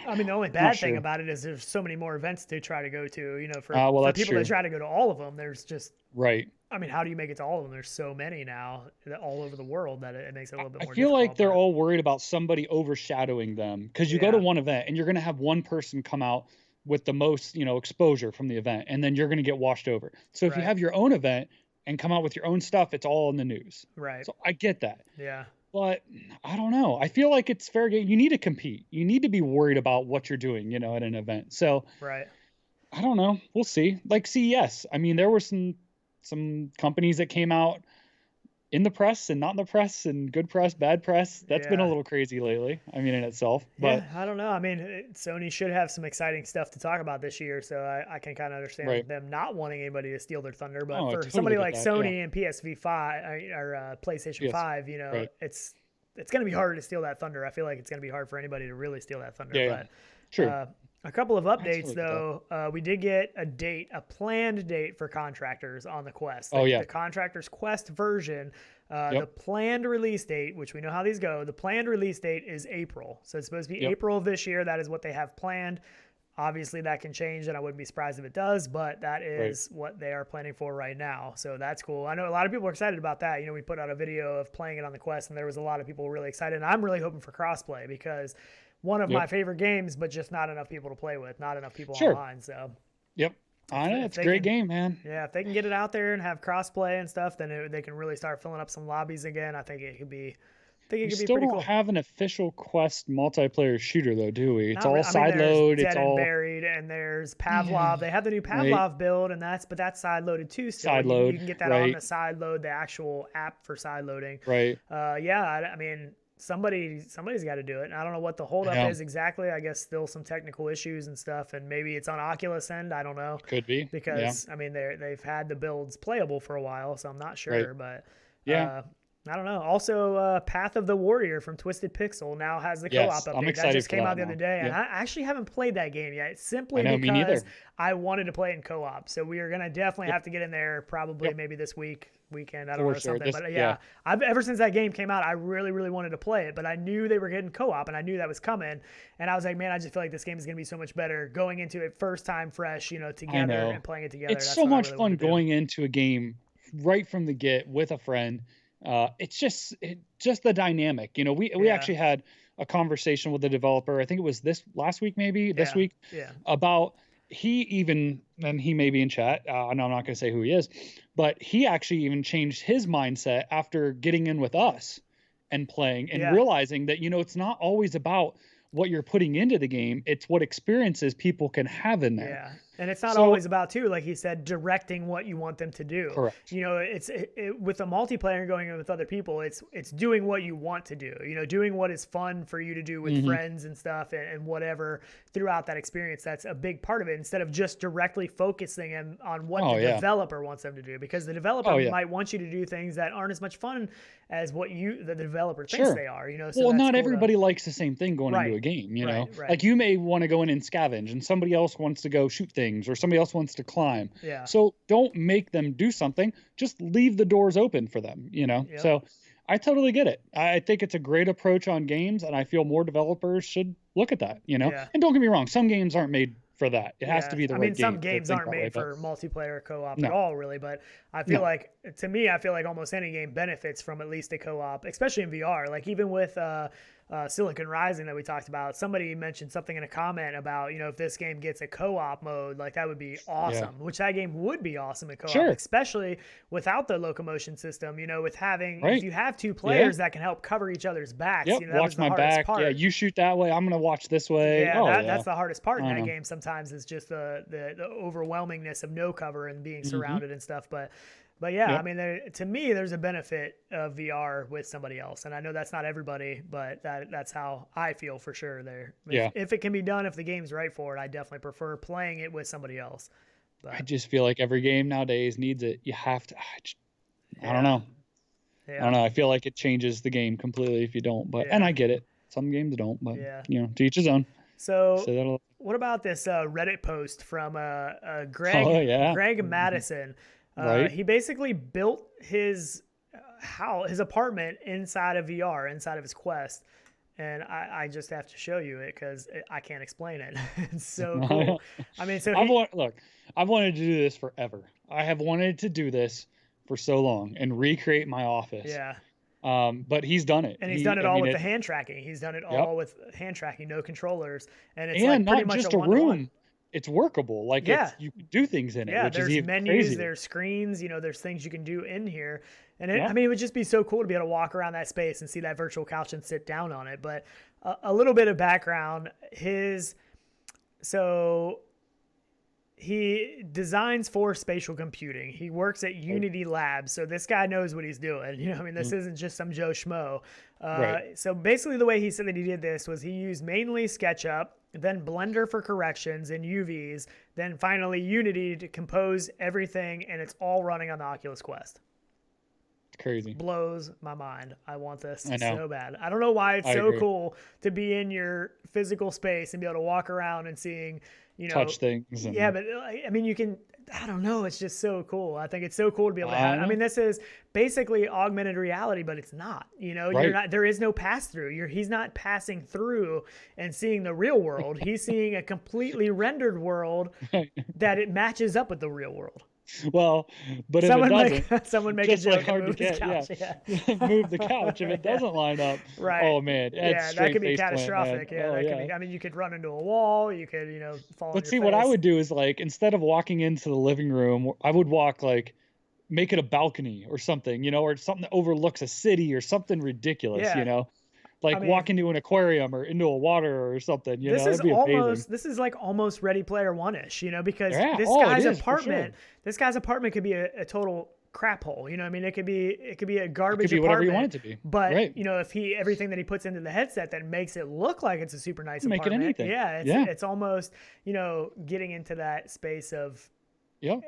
I mean, the only bad thing about it is there's so many more events to try to go to, you know, for people that try to go to all of them, there's just, I mean, how do you make it to all of them? There's so many now all over the world that it makes it a little bit more difficult. I feel like they're all worried about somebody overshadowing them because you go to one event and you're going to have one person come out with the most, you know, exposure from the event, and then you're going to get washed over. So if you have your own event and come out with your own stuff, it's all in the news. Right. So I get that. Yeah. But I don't know. I feel like it's fair game. You need to compete. You need to be worried about what you're doing, you know, at an event. So I don't know. We'll see. Like CES. I mean, there were some companies that came out in the press and not in the press, and good press, bad press. That's been a little crazy lately. I mean, in itself. But I don't know. I mean, Sony should have some exciting stuff to talk about this year, so I can kind of understand them not wanting anybody to steal their thunder. But for somebody like Sony and PSV5 or PlayStation 5, you know, it's going to be hard to steal that thunder. I feel like it's going to be hard for anybody to really steal that thunder. Yeah, but, true. A couple of updates, though. We did get a planned date for Contractors on the Quest. The Contractors Quest version. The planned release date, which we know how these go, the planned release date is April. So it's supposed to be April of this year. That is what they have planned. Obviously, that can change, and I wouldn't be surprised if it does, but that is what they are planning for right now. So that's cool. I know a lot of people are excited about that. You know, we put out a video of playing it on the Quest, and there was a lot of people really excited. And I'm really hoping for crossplay because one of my favorite games, but just not enough people to play with, not enough people online. So I know, it's a great game, man. Yeah, if they can get it out there and have crossplay and stuff, then they can really start filling up some lobbies again. I think it could be think it we could be still pretty don't cool. have an official Quest multiplayer shooter though, do we? It's Not all sideload. Dead It's and all Buried, and there's Pavlov. Yeah, They have the new right. Pavlov build, and that's sideloaded too. Still, Sideload, you can get that right. on the sideload, the actual app for sideloading. Right. Yeah, I mean, somebody's got to do it. I don't know what the holdup is exactly. I guess still some technical issues and stuff, and maybe it's on Oculus end. I don't know. Could be because I mean they've had the builds playable for a while, so I'm not sure. Right. But yeah. I don't know. Also, Path of the Warrior from Twisted Pixel now has the co-op update. I'm excited that just came out the now. other day, and I actually haven't played that game yet, simply me because neither. I wanted to play it in co-op. So we are gonna definitely have to get in there, probably maybe this weekend. I don't know something, but I've ever since that game came out, I really, really wanted to play it, but I knew they were getting co-op, and I knew that was coming, and I was like, man, I just feel like this game is gonna be so much better going into it first time fresh, together and playing it together. It's so much fun going into a game right from the get with a friend. It's just the dynamic, we actually had a conversation with the developer. I think it was this week, about and he may be in chat. I know I'm not going to say who he is, but he actually even changed his mindset after getting in with us and playing and realizing that, it's not always about what you're putting into the game. It's what experiences people can have in there. Yeah. And it's not always about, too, like he said, directing what you want them to do. Correct. It's with a multiplayer going in with other people, it's doing what you want to do, doing what is fun for you to do with friends and stuff and whatever throughout that experience. That's a big part of it, instead of just directly focusing them on what the developer wants them to do, because the developer might want you to do things that aren't as much fun as what the developer thinks they are. So not everybody likes the same thing going into a game, Right. Like you may want to go in and scavenge, and somebody else wants to go shoot things, or somebody else wants to climb. Yeah. So don't make them do something. Just leave the doors open for them, Yep. So I totally get it. I think it's a great approach on games, and I feel more developers should look at that, Yeah. And don't get me wrong, some games aren't made for that. It has to be the right game. Some games aren't made for multiplayer co-op at all, really, but I feel like almost any game benefits from at least a co-op, especially in VR. Like even with Silicon Rising that we talked about, somebody mentioned something in a comment about, if this game gets a co-op mode, like that would be awesome, which that game would be awesome in co-op, especially without the locomotion system, with having, if you have two players that can help cover each other's backs, watch my back. Part. Yeah, you shoot that way, I'm going to watch this way. That's the hardest part in that game sometimes, is just the overwhelmingness of no cover and being surrounded and stuff. But I mean, to me, there's a benefit of VR with somebody else, and I know that's not everybody, but that's how I feel for sure. There, if it can be done, if the game's right for it, I definitely prefer playing it with somebody else. But I just feel like every game nowadays needs it. You have to. I don't know. I don't know. I feel like it changes the game completely if you don't. But and I get it. Some games don't. But to each his own. So what about this Reddit post from Greg Madison? He basically built his apartment inside of VR, inside of his Quest, and I just have to show you it because I can't explain it. It's so cool. I mean, I've wanted to do this forever. I have wanted to do this for so long and recreate my office. Yeah. But he's done it. And he's done it all with the hand tracking. He's done it all with hand tracking, no controllers, and it's like pretty not much just a room. It's workable. Like you can do things in it. Which there's is menus, crazy. There's screens, there's things you can do in here. And I mean, it would just be so cool to be able to walk around that space and see that virtual couch and sit down on it. But a little bit of background, he designs for spatial computing. He works at Unity Labs, so this guy knows what he's doing. I mean, this isn't just some Joe Schmo. So basically the way he said that he did this was he used mainly SketchUp, then Blender for corrections and UVs, then finally Unity to compose everything, and it's all running on the Oculus Quest. Crazy. Blows my mind. I want this so bad. I don't know why it's so cool to be in your physical space and be able to walk around and seeing, touch things. But I mean, you can, I don't know. It's just so cool. I think it's so cool to be able to have. I mean, this is basically augmented reality, but it's not. You're not. There is no pass through. He's not passing through and seeing the real world. He's seeing a completely rendered world that it matches up with the real world. Well, but if it doesn't, someone make just a joke like hard to get, move the couch if it doesn't line up. Right. Oh man, that could be catastrophic. Could be. I mean, you could run into a wall. You could, fall. But see, what I would do is like instead of walking into the living room, I would walk like make it a balcony or something, you know, or something that overlooks a city or something ridiculous, you know, like walk into an aquarium or into a water or something, you know, this is like almost Ready Player One-ish, you know, because this guy's apartment could be a total crap hole, you know. I mean, it could be a garbage apartment, whatever you want it to be, but you know, if everything that he puts into the headset that makes it look like it's a super nice apartment, make it anything. It's almost, you know, getting into that space of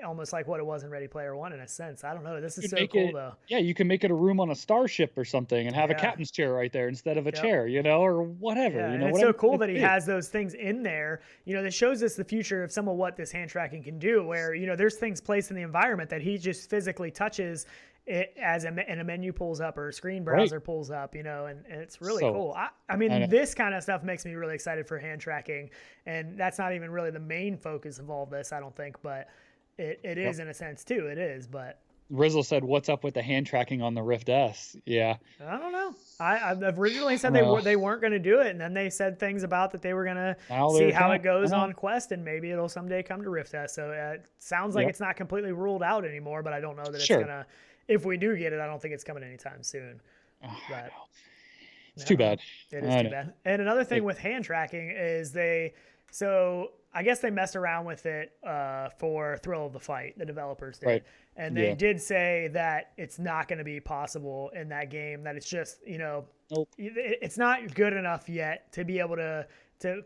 almost like what it was in Ready Player One in a sense. I don't know. This is so cool though. Yeah, you can make it a room on a starship or something and have a captain's chair right there instead of a chair, you know, or whatever. Yeah, you know, and it's so cool that he has those things in there. You know, that shows us the future of some of what this hand tracking can do, where, you know, there's things placed in the environment that he just physically touches it and a menu pulls up or a screen browser pulls up, you know, and it's really cool. I mean, this kind of stuff makes me really excited for hand tracking, and that's not even really the main focus of all this, I don't think, but it is in a sense too. It is, but Rizzle said, "What's up with the hand tracking on the Rift S?" Yeah, I don't know. I've originally said they weren't going to do it, and then they said things about that they were going to see how it goes on Quest, and maybe it'll someday come to Rift S. So it sounds like it's not completely ruled out anymore, but I don't know that it's gonna. If we do get it, I don't think it's coming anytime soon. But it's too bad. It is too bad. And another thing with hand tracking is I guess they messed around with it for Thrill of the Fight, the developers did. And they did say that it's not going to be possible in that game, that it's just, you know, it's not good enough yet to be able to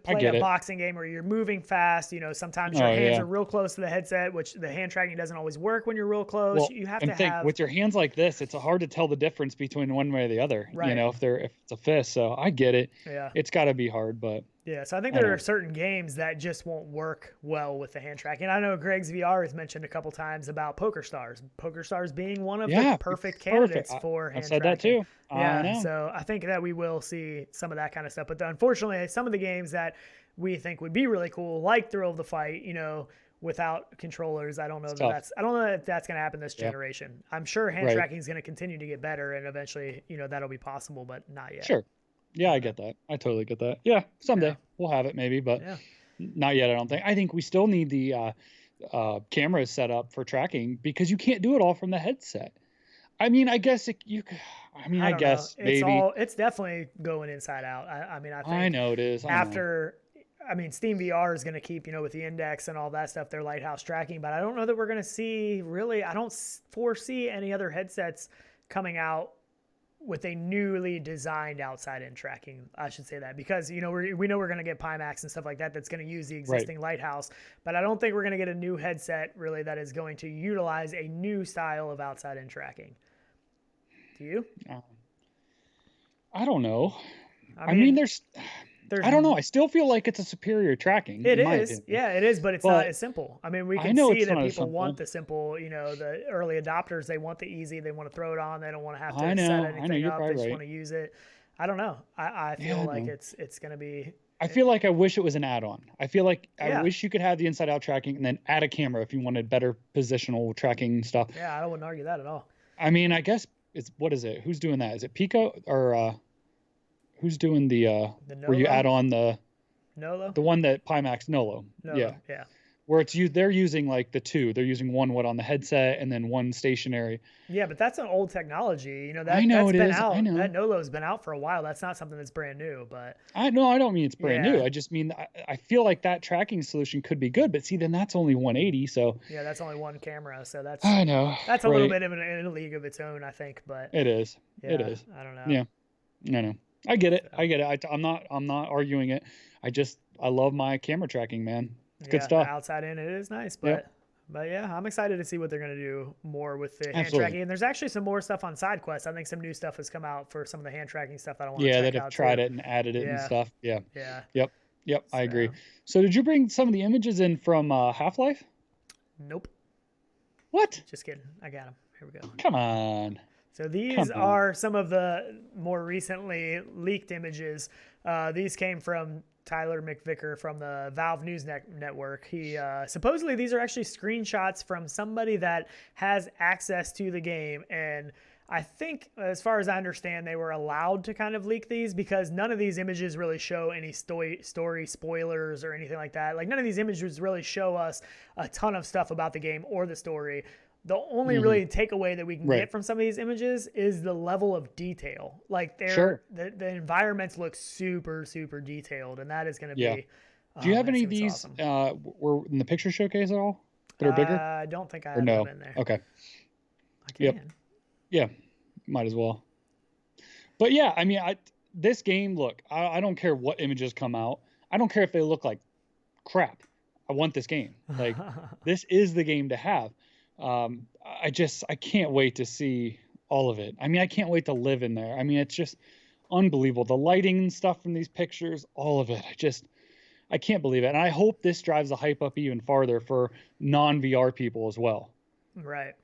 play a boxing game where you're moving fast. You know, sometimes your hands are real close to the headset, which the hand tracking doesn't always work when you're real close. Well, you have to have with your hands like this, it's hard to tell the difference between one way or the other. You know, if it's a fist. So I get it. Yeah, it's got to be hard, but. Yeah, so I think there are certain games that just won't work well with the hand tracking. I know Greg's VR has mentioned a couple times about Poker Stars. Poker Stars being one of the perfect candidates for hand tracking. I said that too. Yeah, so I think that we will see some of that kind of stuff. But unfortunately, some of the games that we think would be really cool, like Thrill of the Fight, you know, without controllers, I don't know that that's going to happen this generation. I'm sure hand tracking is going to continue to get better, and eventually, you know, that'll be possible, but not yet. Sure. Yeah, I get that. I totally get that. Yeah, someday we'll have it maybe, but not yet, I don't think. I think we still need the cameras set up for tracking, because you can't do it all from the headset. I mean, I guess I guess maybe. It's definitely going inside out. I think I know it is. Steam VR is going to keep, you know, with the index and all that stuff, their lighthouse tracking, but I don't know that we're going to see I don't foresee any other headsets coming out with a newly designed outside-in tracking. I should say that, because, you know, we know we're going to get Pimax and stuff like that that's going to use the existing lighthouse, but I don't think we're going to get a new headset really that is going to utilize a new style of outside-in tracking. Do you? I don't know. I mean there's I don't know. I still feel like it's a superior tracking. It is. Yeah, it is, but it's not as simple. I mean, we can see that people want the simple, you know, the early adopters, they want the easy, they want to throw it on, they don't want to have to set anything up, they just want to use it. I don't know. I feel like it's going to be... I feel like I wish it was an add-on. I feel like I wish you could have the inside-out tracking and then add a camera if you wanted better positional tracking stuff. Yeah, I wouldn't argue that at all. I mean, I guess what is it? Who's doing that? Is it Pico or... Who's doing the where you add on the Nolo? The one that Pimax Nolo. Yeah. Where they're using like the two. They're using one on the headset and then one stationary. Yeah, but that's an old technology. You know, that's been out. That Nolo's been out for a while. That's not something that's brand new, but I don't mean it's brand new. I just mean I feel like that tracking solution could be good, but see, then that's only 180, so yeah, that's only one camera, so that's I know. That's a little bit of in a league of its own, I think, but it is. Yeah, it is. I don't know. Yeah. I know. I get it. I'm not arguing it. I love my camera tracking, man. It's good stuff. Outside in, it is nice, but yeah, I'm excited to see what they're going to do more with the hand tracking. And there's actually some more stuff on side quests. I think some new stuff has come out for some of the hand tracking stuff that I want to check out. Yeah, that have tried it and added it and stuff. Yeah. Yep. I agree. So did you bring some of the images in from Half-Life? Nope. What? Just kidding. I got them. Here we go. Come on. So these are some of the more recently leaked images. These came from Tyler McVicker from the Valve News Network. He supposedly these are actually screenshots from somebody that has access to the game, and I think, as far as I understand, they were allowed to kind of leak these because none of these images really show any story spoilers or anything like that. Like, none of these images really show us a ton of stuff about the game or the story. The only really takeaway that we can get from some of these images is the level of detail. Like the environments look super, super detailed, and that is going to be. Do you have any of these were in the picture showcase at all that are bigger? I don't think I have them in there. Okay. I can. Yeah, might as well. But yeah, I mean, this game, look, I don't care what images come out. I don't care if they look like crap. I want this game. Like, this is the game to have. I can't wait to see all of it. I mean, I can't wait to live in there. I mean, it's just unbelievable. The lighting and stuff from these pictures, all of it. I can't believe it. And I hope this drives the hype up even farther for non-VR people as well. Right.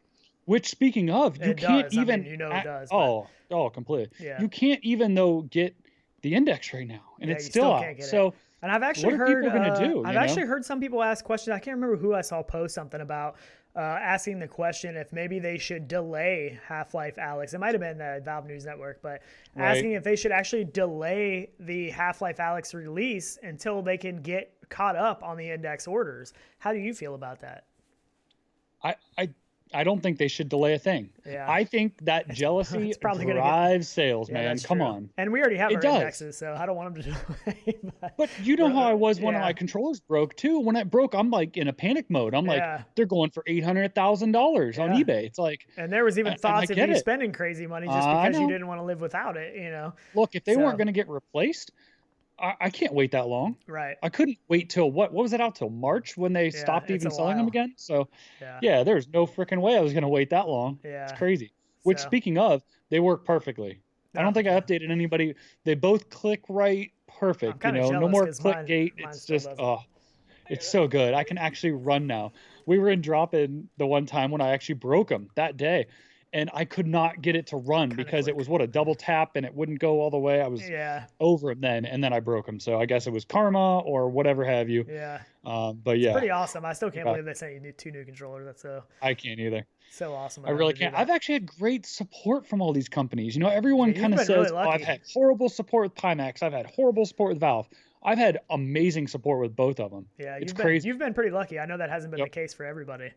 Which, speaking of, you can't even. I mean, it does. Oh, completely. Yeah. You can't even get the index right now, and it's still out. So. And I've actually heard. What are people gonna do? I've actually heard some people ask questions. I can't remember who I saw post something about asking the question if maybe they should delay Half-Life Alyx. It might have been the Valve News Network, but asking if they should actually delay the Half-Life Alyx release until they can get caught up on the index orders. How do you feel about that? I don't think they should delay a thing. Yeah. I think that jealousy drives sales, man. Come on. And we already have our indexes, so I don't want them to delay. But you know how I was when my controllers broke too. When it broke, I'm like in a panic mode. I'm like, they're going for $800,000 on eBay. It's like, and there was even thoughts of you spending crazy money just because you didn't want to live without it. Look, if they weren't going to get replaced, I can't wait that long. Right. I couldn't wait till what was it out till March when they stopped even selling them again? So there's no freaking way I was going to wait that long. Yeah. It's crazy. Which, speaking of, they work perfectly. I don't think I updated anybody. They both click right. Perfect. No more click gate. It's just, it's so good. I can actually run now. We were in drop-in the one time when I actually broke them that day. And I could not get it to run because it was a double tap and it wouldn't go all the way. I was over him then, and then I broke him. So I guess it was karma or whatever have you. Yeah. But yeah, it's pretty awesome. I still can't believe they say you need 2 new controllers. That's I can't either. So awesome. I really can't. I've actually had great support from all these companies. everyone kind of says, really I've had horrible support with Pimax. I've had horrible support with Valve. I've had amazing support with both of them. Yeah, it's crazy. You've been pretty lucky. I know that hasn't been the case for everybody,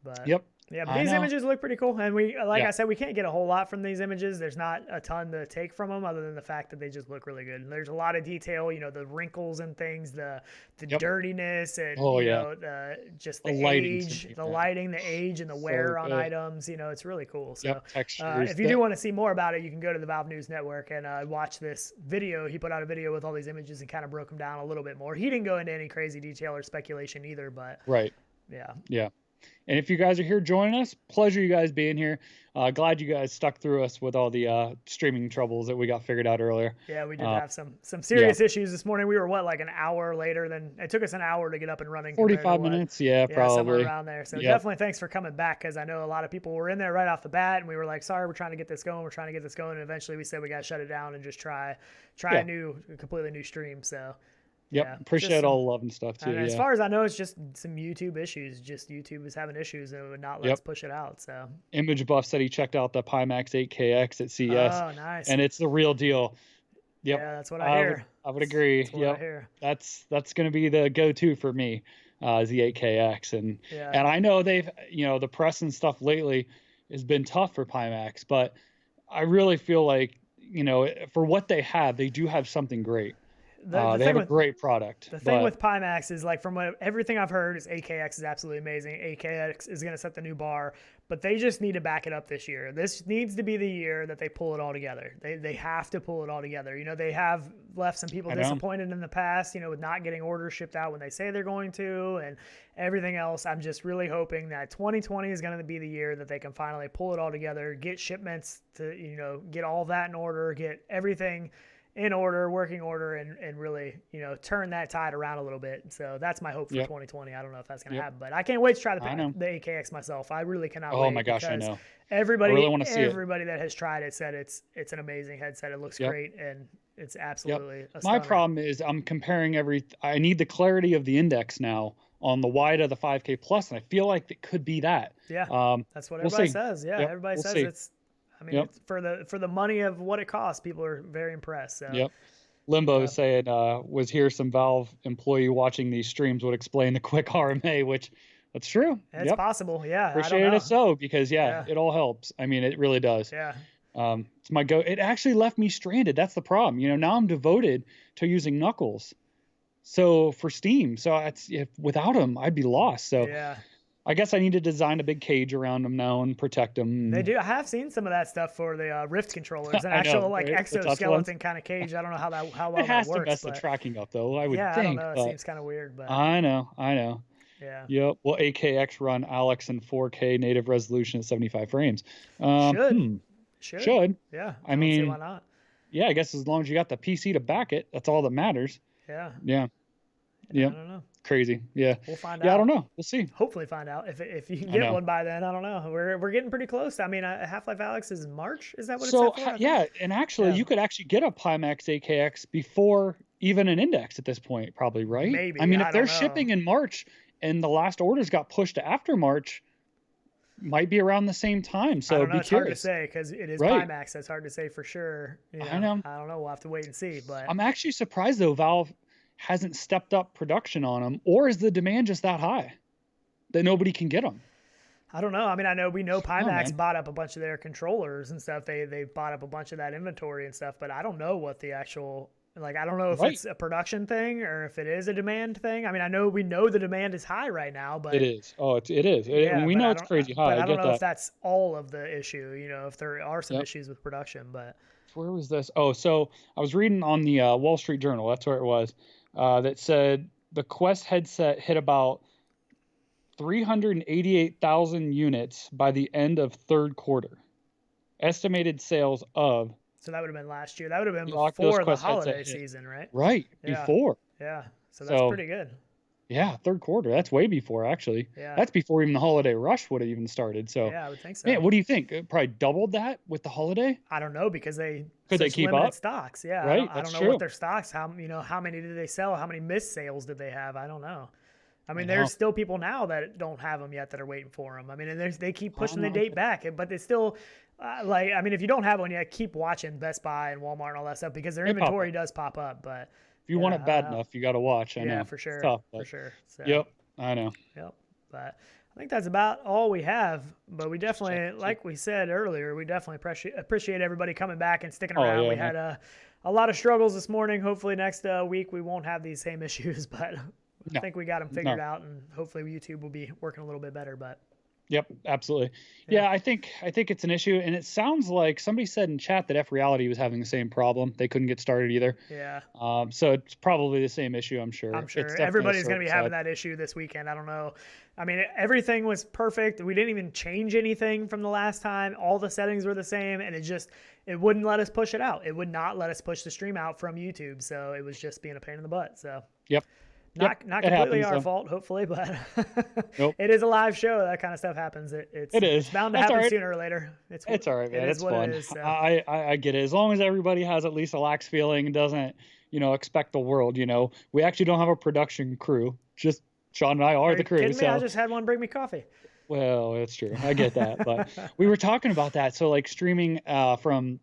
but yeah, but these images look pretty cool. And I said, we can't get a whole lot from these images. There's not a ton to take from them other than the fact that they just look really good. And there's a lot of detail, the wrinkles and things, the dirtiness and, just the age, the lighting, the age and the wear on items. It's really cool. So if you do want to see more about it, you can go to the Valve News Network and watch this video. He put out a video with all these images and kind of broke them down a little bit more. He didn't go into any crazy detail or speculation either, but yeah. And if you guys are here joining us, pleasure you guys being here. Glad you guys stuck through us with all the streaming troubles that we got figured out earlier. Yeah, we did have some serious issues this morning. We were like an hour later than it took us an hour to get up and running. 45 minutes, probably. Somewhere around there. So definitely thanks for coming back, because I know a lot of people were in there right off the bat, and we were like, sorry, we're trying to get this going. And eventually we said we got to shut it down and just try a completely new stream. So. Appreciate all the love and stuff too. As far as I know, it's just some YouTube issues. Just YouTube is having issues and it would not let us push it out. So Image Buff said he checked out the Pimax 8KX at CES. Oh, nice! And it's the real deal. Yep. Yeah, that's what I hear. I would agree. That's what I hear. That's going to be the go-to for me, is the 8KX. And I know they've the press and stuff lately has been tough for Pimax, but I really feel like for what they have, they do have something great. They have a great product. The thing with Pimax is, like, from everything I've heard, is 8KX is absolutely amazing. 8KX is going to set the new bar, but they just need to back it up this year. This needs to be the year that they pull it all together. They have to pull it all together. They have left some people disappointed in the past, with not getting orders shipped out when they say they're going to and everything else. I'm just really hoping that 2020 is going to be the year that they can finally pull it all together, get shipments to, get all that in order, get everything in order, working order, and really, turn that tide around a little bit. So that's my hope for 2020. I don't know if that's going to happen, but I can't wait to try the 8KX myself. I really cannot wait. Oh my gosh, I know. Everybody that has tried it said it's an amazing headset. It looks great, and it's absolutely My problem is I'm comparing I need the clarity of the index now on the wide of the 5K Plus, and I feel like it could be that. Yeah, that's what everybody says. Yeah, everybody says it's. I mean, for the money of what it costs, people are very impressed. So. Limbo is saying, was here some Valve employee watching these streams would explain the quick RMA, which That's true. It's possible. Yeah. Appreciate it so, because it all helps. I mean, it really does. Yeah. It's my go. It actually left me stranded. That's the problem. Now I'm devoted to using Knuckles. So for Steam, without him, I'd be lost. So I guess I need to design a big cage around them now and protect them. They do. I have seen some of that stuff for the Rift controllers, an actual like exoskeleton kind of cage. I don't know how well that works. It has to mess the tracking up, though. I would think. I don't know. It seems kind of weird, but I know. Yeah. Yep. Will AKX run Alex in 4K native resolution at 75 frames? Should. Yeah. I mean, why not? Yeah, I guess as long as you got the PC to back it, that's all that matters. Yeah. Yeah. I don't know. Crazy. Yeah. We'll find out. Yeah, I don't know. We'll see. Hopefully find out if you can get one by then. I don't know. We're getting pretty close. I mean, Half-Life Alyx is March. Is that what it's set for? Yeah, and actually you could actually get a Pimax AKX before even an Index at this point, probably, right? Maybe. I mean, if they're shipping in March and the last orders got pushed to after March, might be around the same time. So I don't know. It's hard to curious. say because it is Pimax. That's hard to say for sure. I know. I don't know. We'll have to wait and see. But I'm actually surprised though Valve hasn't stepped up production on them, or is the demand just that high that nobody can get them? I don't know. I mean, we know Pimax bought up a bunch of their controllers and stuff. They bought up a bunch of that inventory and stuff, but I don't know what the actual, like, I don't know if it's a production thing or if it is a demand thing. I mean, we know the demand is high right now, but it is. Oh, it is. We know it's crazy high. But I don't know if that's all of the issue, if there are some issues with production, but where was this? Oh, so I was reading on the Wall Street Journal. That's where it was. That said the Quest headset hit about 388,000 units by the end of third quarter. Estimated sales of. So that would have been last year. That would have been before the holiday season, right? Right. Before. Yeah. So that's pretty good. Yeah, third quarter. That's way before, actually. Yeah. That's before even the holiday rush would have even started. So yeah, I would think so. Man, what do you think? It probably doubled that with the holiday? I don't know because they keep limited up stocks. Yeah, right. I don't know what their stocks. How many did they sell? How many missed sales did they have? I don't know. I mean, there's still people now that don't have them yet that are waiting for them. I mean, and they keep pushing the date back, but they still. If you don't have one yet, keep watching Best Buy and Walmart and all that stuff because their inventory does pop up, but. If you want it bad enough, you got to watch. I know. For sure. It's tough, for sure. So, yep, I know. Yep. But I think that's about all we have. But we definitely, like we said earlier, we definitely appreciate everybody coming back and sticking around. Yeah, we had a lot of struggles this morning. Hopefully next week we won't have these same issues, but I think we got them figured out, and hopefully YouTube will be working a little bit better. But. Yep, absolutely. Yeah, I think it's an issue, and it sounds like somebody said in chat that Reality was having the same problem. They couldn't get started either. Yeah. So it's probably the same issue, I'm sure. Everybody's going to be having that issue this weekend. I don't know. I mean, everything was perfect. We didn't even change anything from the last time. All the settings were the same, and it wouldn't let us push it out. It would not let us push the stream out from YouTube, so it was just being a pain in the butt. So. Yep. Not completely our fault, hopefully, but it is a live show. That kind of stuff happens. It is. It's bound to happen sooner or later. It's all right, man. It's fun. It is, so. I get it. As long as everybody has at least a lax feeling and doesn't, expect the world. We actually don't have a production crew. Just Sean and I are the crew. Kidding me? I just had one bring me coffee. Well, it's true. I get that, but we were talking about that. So like streaming from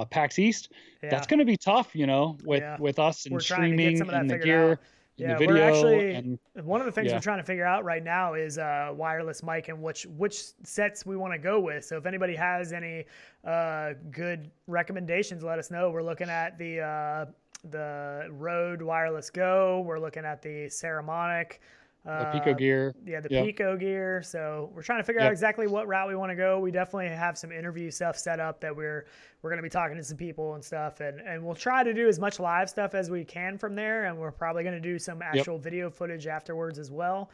PAX East, that's going to be tough. With us and streaming and the gear. Out. Yeah, the video we're actually and, one of the things we're trying to figure out right now is wireless mic and which sets we want to go with. So if anybody has any good recommendations, let us know. We're looking at the Rode Wireless Go. We're looking at the Saramonic. The Pico gear. Yeah, the Pico gear. So we're trying to figure out exactly what route we want to go. We definitely have some interview stuff set up that we're going to be talking to some people and stuff. And we'll try to do as much live stuff as we can from there. And we're probably going to do some actual video footage afterwards as well.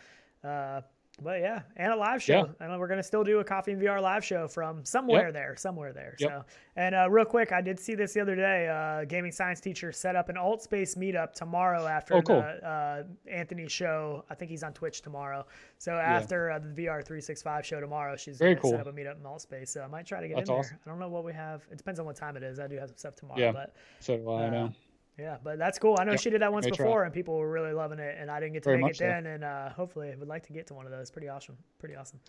But yeah, and a live show. And we're going to still do a Coffee and VR live show from somewhere there. Yep. So, and real quick, I did see this the other day. Gaming science teacher set up an alt space meetup tomorrow after the Anthony's show. I think he's on Twitch tomorrow. So after the VR 365 show tomorrow, she's going to set up a meetup in alt space. So I might try to get in there. I don't know what we have. It depends on what time it is. I do have some stuff tomorrow. But so do I know. Yeah, but that's cool. I know she did that once before, and people were really loving it, and I didn't get to make it then, and hopefully I would like to get to one of those. Pretty awesome.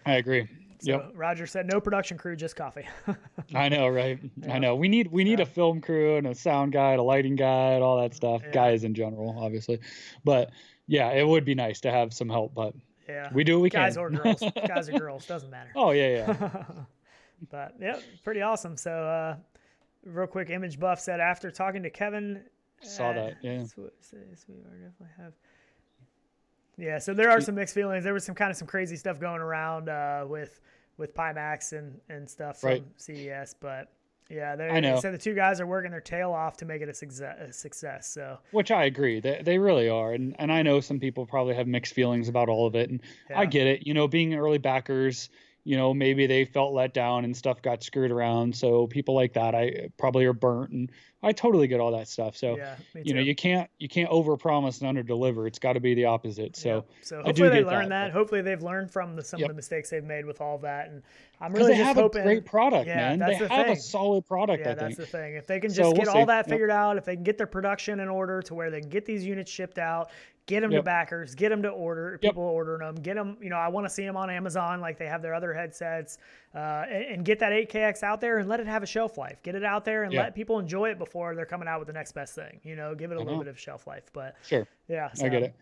I agree. So Roger said no production crew, just coffee. I know, right? I know. We need a film crew and a sound guy, a lighting guy, and all that stuff. Guys in general, obviously. But yeah, it would be nice to have some help, but Yeah. We do what we Guys can. or girls. Guys or girls. Doesn't matter. Oh, yeah. But, yeah, pretty awesome. So, real quick, Image Buff said, after talking to Kevin. Saw that, yeah. We definitely have. Yeah, so there are some mixed feelings. There was some crazy stuff going around with Pimax and stuff from CES, but yeah, they said the two guys are working their tail off to make it a success. So, which I agree, they really are, and I know some people probably have mixed feelings about all of it, and I get it. You know, being early backers, you know, maybe they felt let down and stuff got screwed around. So people like that, I probably are burnt, and I totally get all that stuff. So, you know, you can't overpromise and underdeliver. It's got to be the opposite. So, so hopefully they learn that. Hopefully they've learned from some of the mistakes they've made with all of that. And I'm really just hoping they have a great product, man. They have a solid product. Yeah, that's the thing. If they can just get all that figured out, if they can get their production in order to where they can get these units shipped out, get them to backers, get them to order, people ordering them, get them, you know, I want to see them on Amazon like they have their other headsets, and get that 8KX out there and let it have a shelf life. Get it out there and let people enjoy it before they're coming out with the next best thing, you know, give it a little bit of shelf life. But I get it.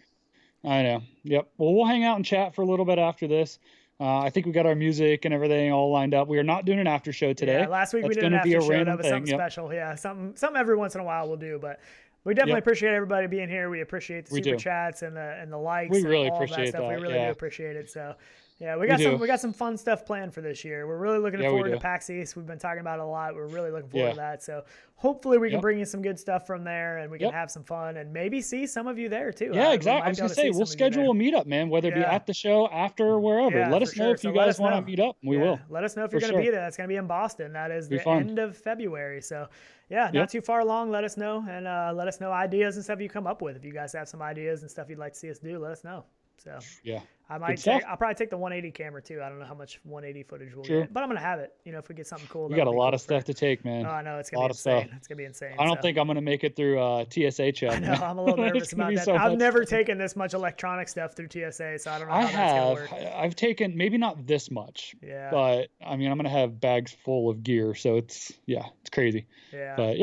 I know. Yep. Well, we'll hang out and chat for a little bit after this. I think we got our music and everything all lined up. We are not doing an after show today. Yeah, last week we did an after show. That was something special. Yeah, something every once in a while we'll do, but we definitely appreciate everybody being here. We appreciate the super chats and the likes. We really and all appreciate that stuff. that. We really do appreciate it. So, yeah, we got some fun stuff planned for this year. We're really looking forward to PAX East. We've been talking about it a lot. We're really looking forward to that. So hopefully we can bring you some good stuff from there, and we can have some fun and maybe see some of you there too. Yeah, exactly. I was gonna say we'll schedule a meetup, man. Whether it be at the show, after, or wherever. Let us know if you guys want to meet up. We will. Let us know if you're going to be there. That's going to be in Boston. That is the end of February. So. Yeah, not too far along. Let us know, and let us know ideas and stuff you come up with. If you guys have some ideas and stuff you'd like to see us do, let us know. So I'll probably take the 180 camera too. I don't know how much 180 footage we'll get, but I'm gonna have it. You know, if we get something cool. We got a lot of stuff to take, man. Oh, I know it's gonna be insane. It's gonna be insane. I don't think I'm gonna make it through TSA check. I know, I'm a little nervous about that. I've never taken this much electronic stuff through TSA, so I don't know how that's gonna work. I've taken maybe not this much. But I mean, I'm gonna have bags full of gear, so it's crazy. Yeah. But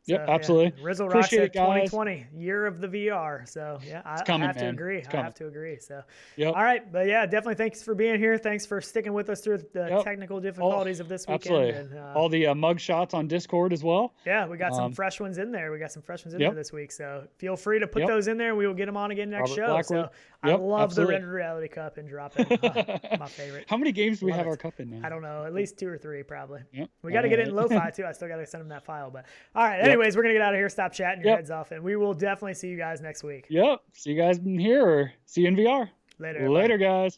Yep, absolutely. Rizzle Rock said 2020, year of the VR. So I have to agree. I have to agree. So all right, but definitely thanks for being here. Thanks for sticking with us through the technical difficulties of this weekend. Absolutely. And, all the mug shots on Discord as well. Yeah, we got some fresh ones in there. There this week. So feel free to put those in there. We will get them on again next show. Blackwood. So I love the Rendered Reality Cup and drop it. My favorite. How many games do we have our cup in now? I don't know. At least 2 or 3 probably. Yep. We got to get it in lo-fi too. I still got to send them that file. But all right. Anyways, we're gonna get out of here. Stop chatting your heads off, and we will definitely see you guys next week. Yep. See you guys in here, or see you in VR. Later. Later, guys.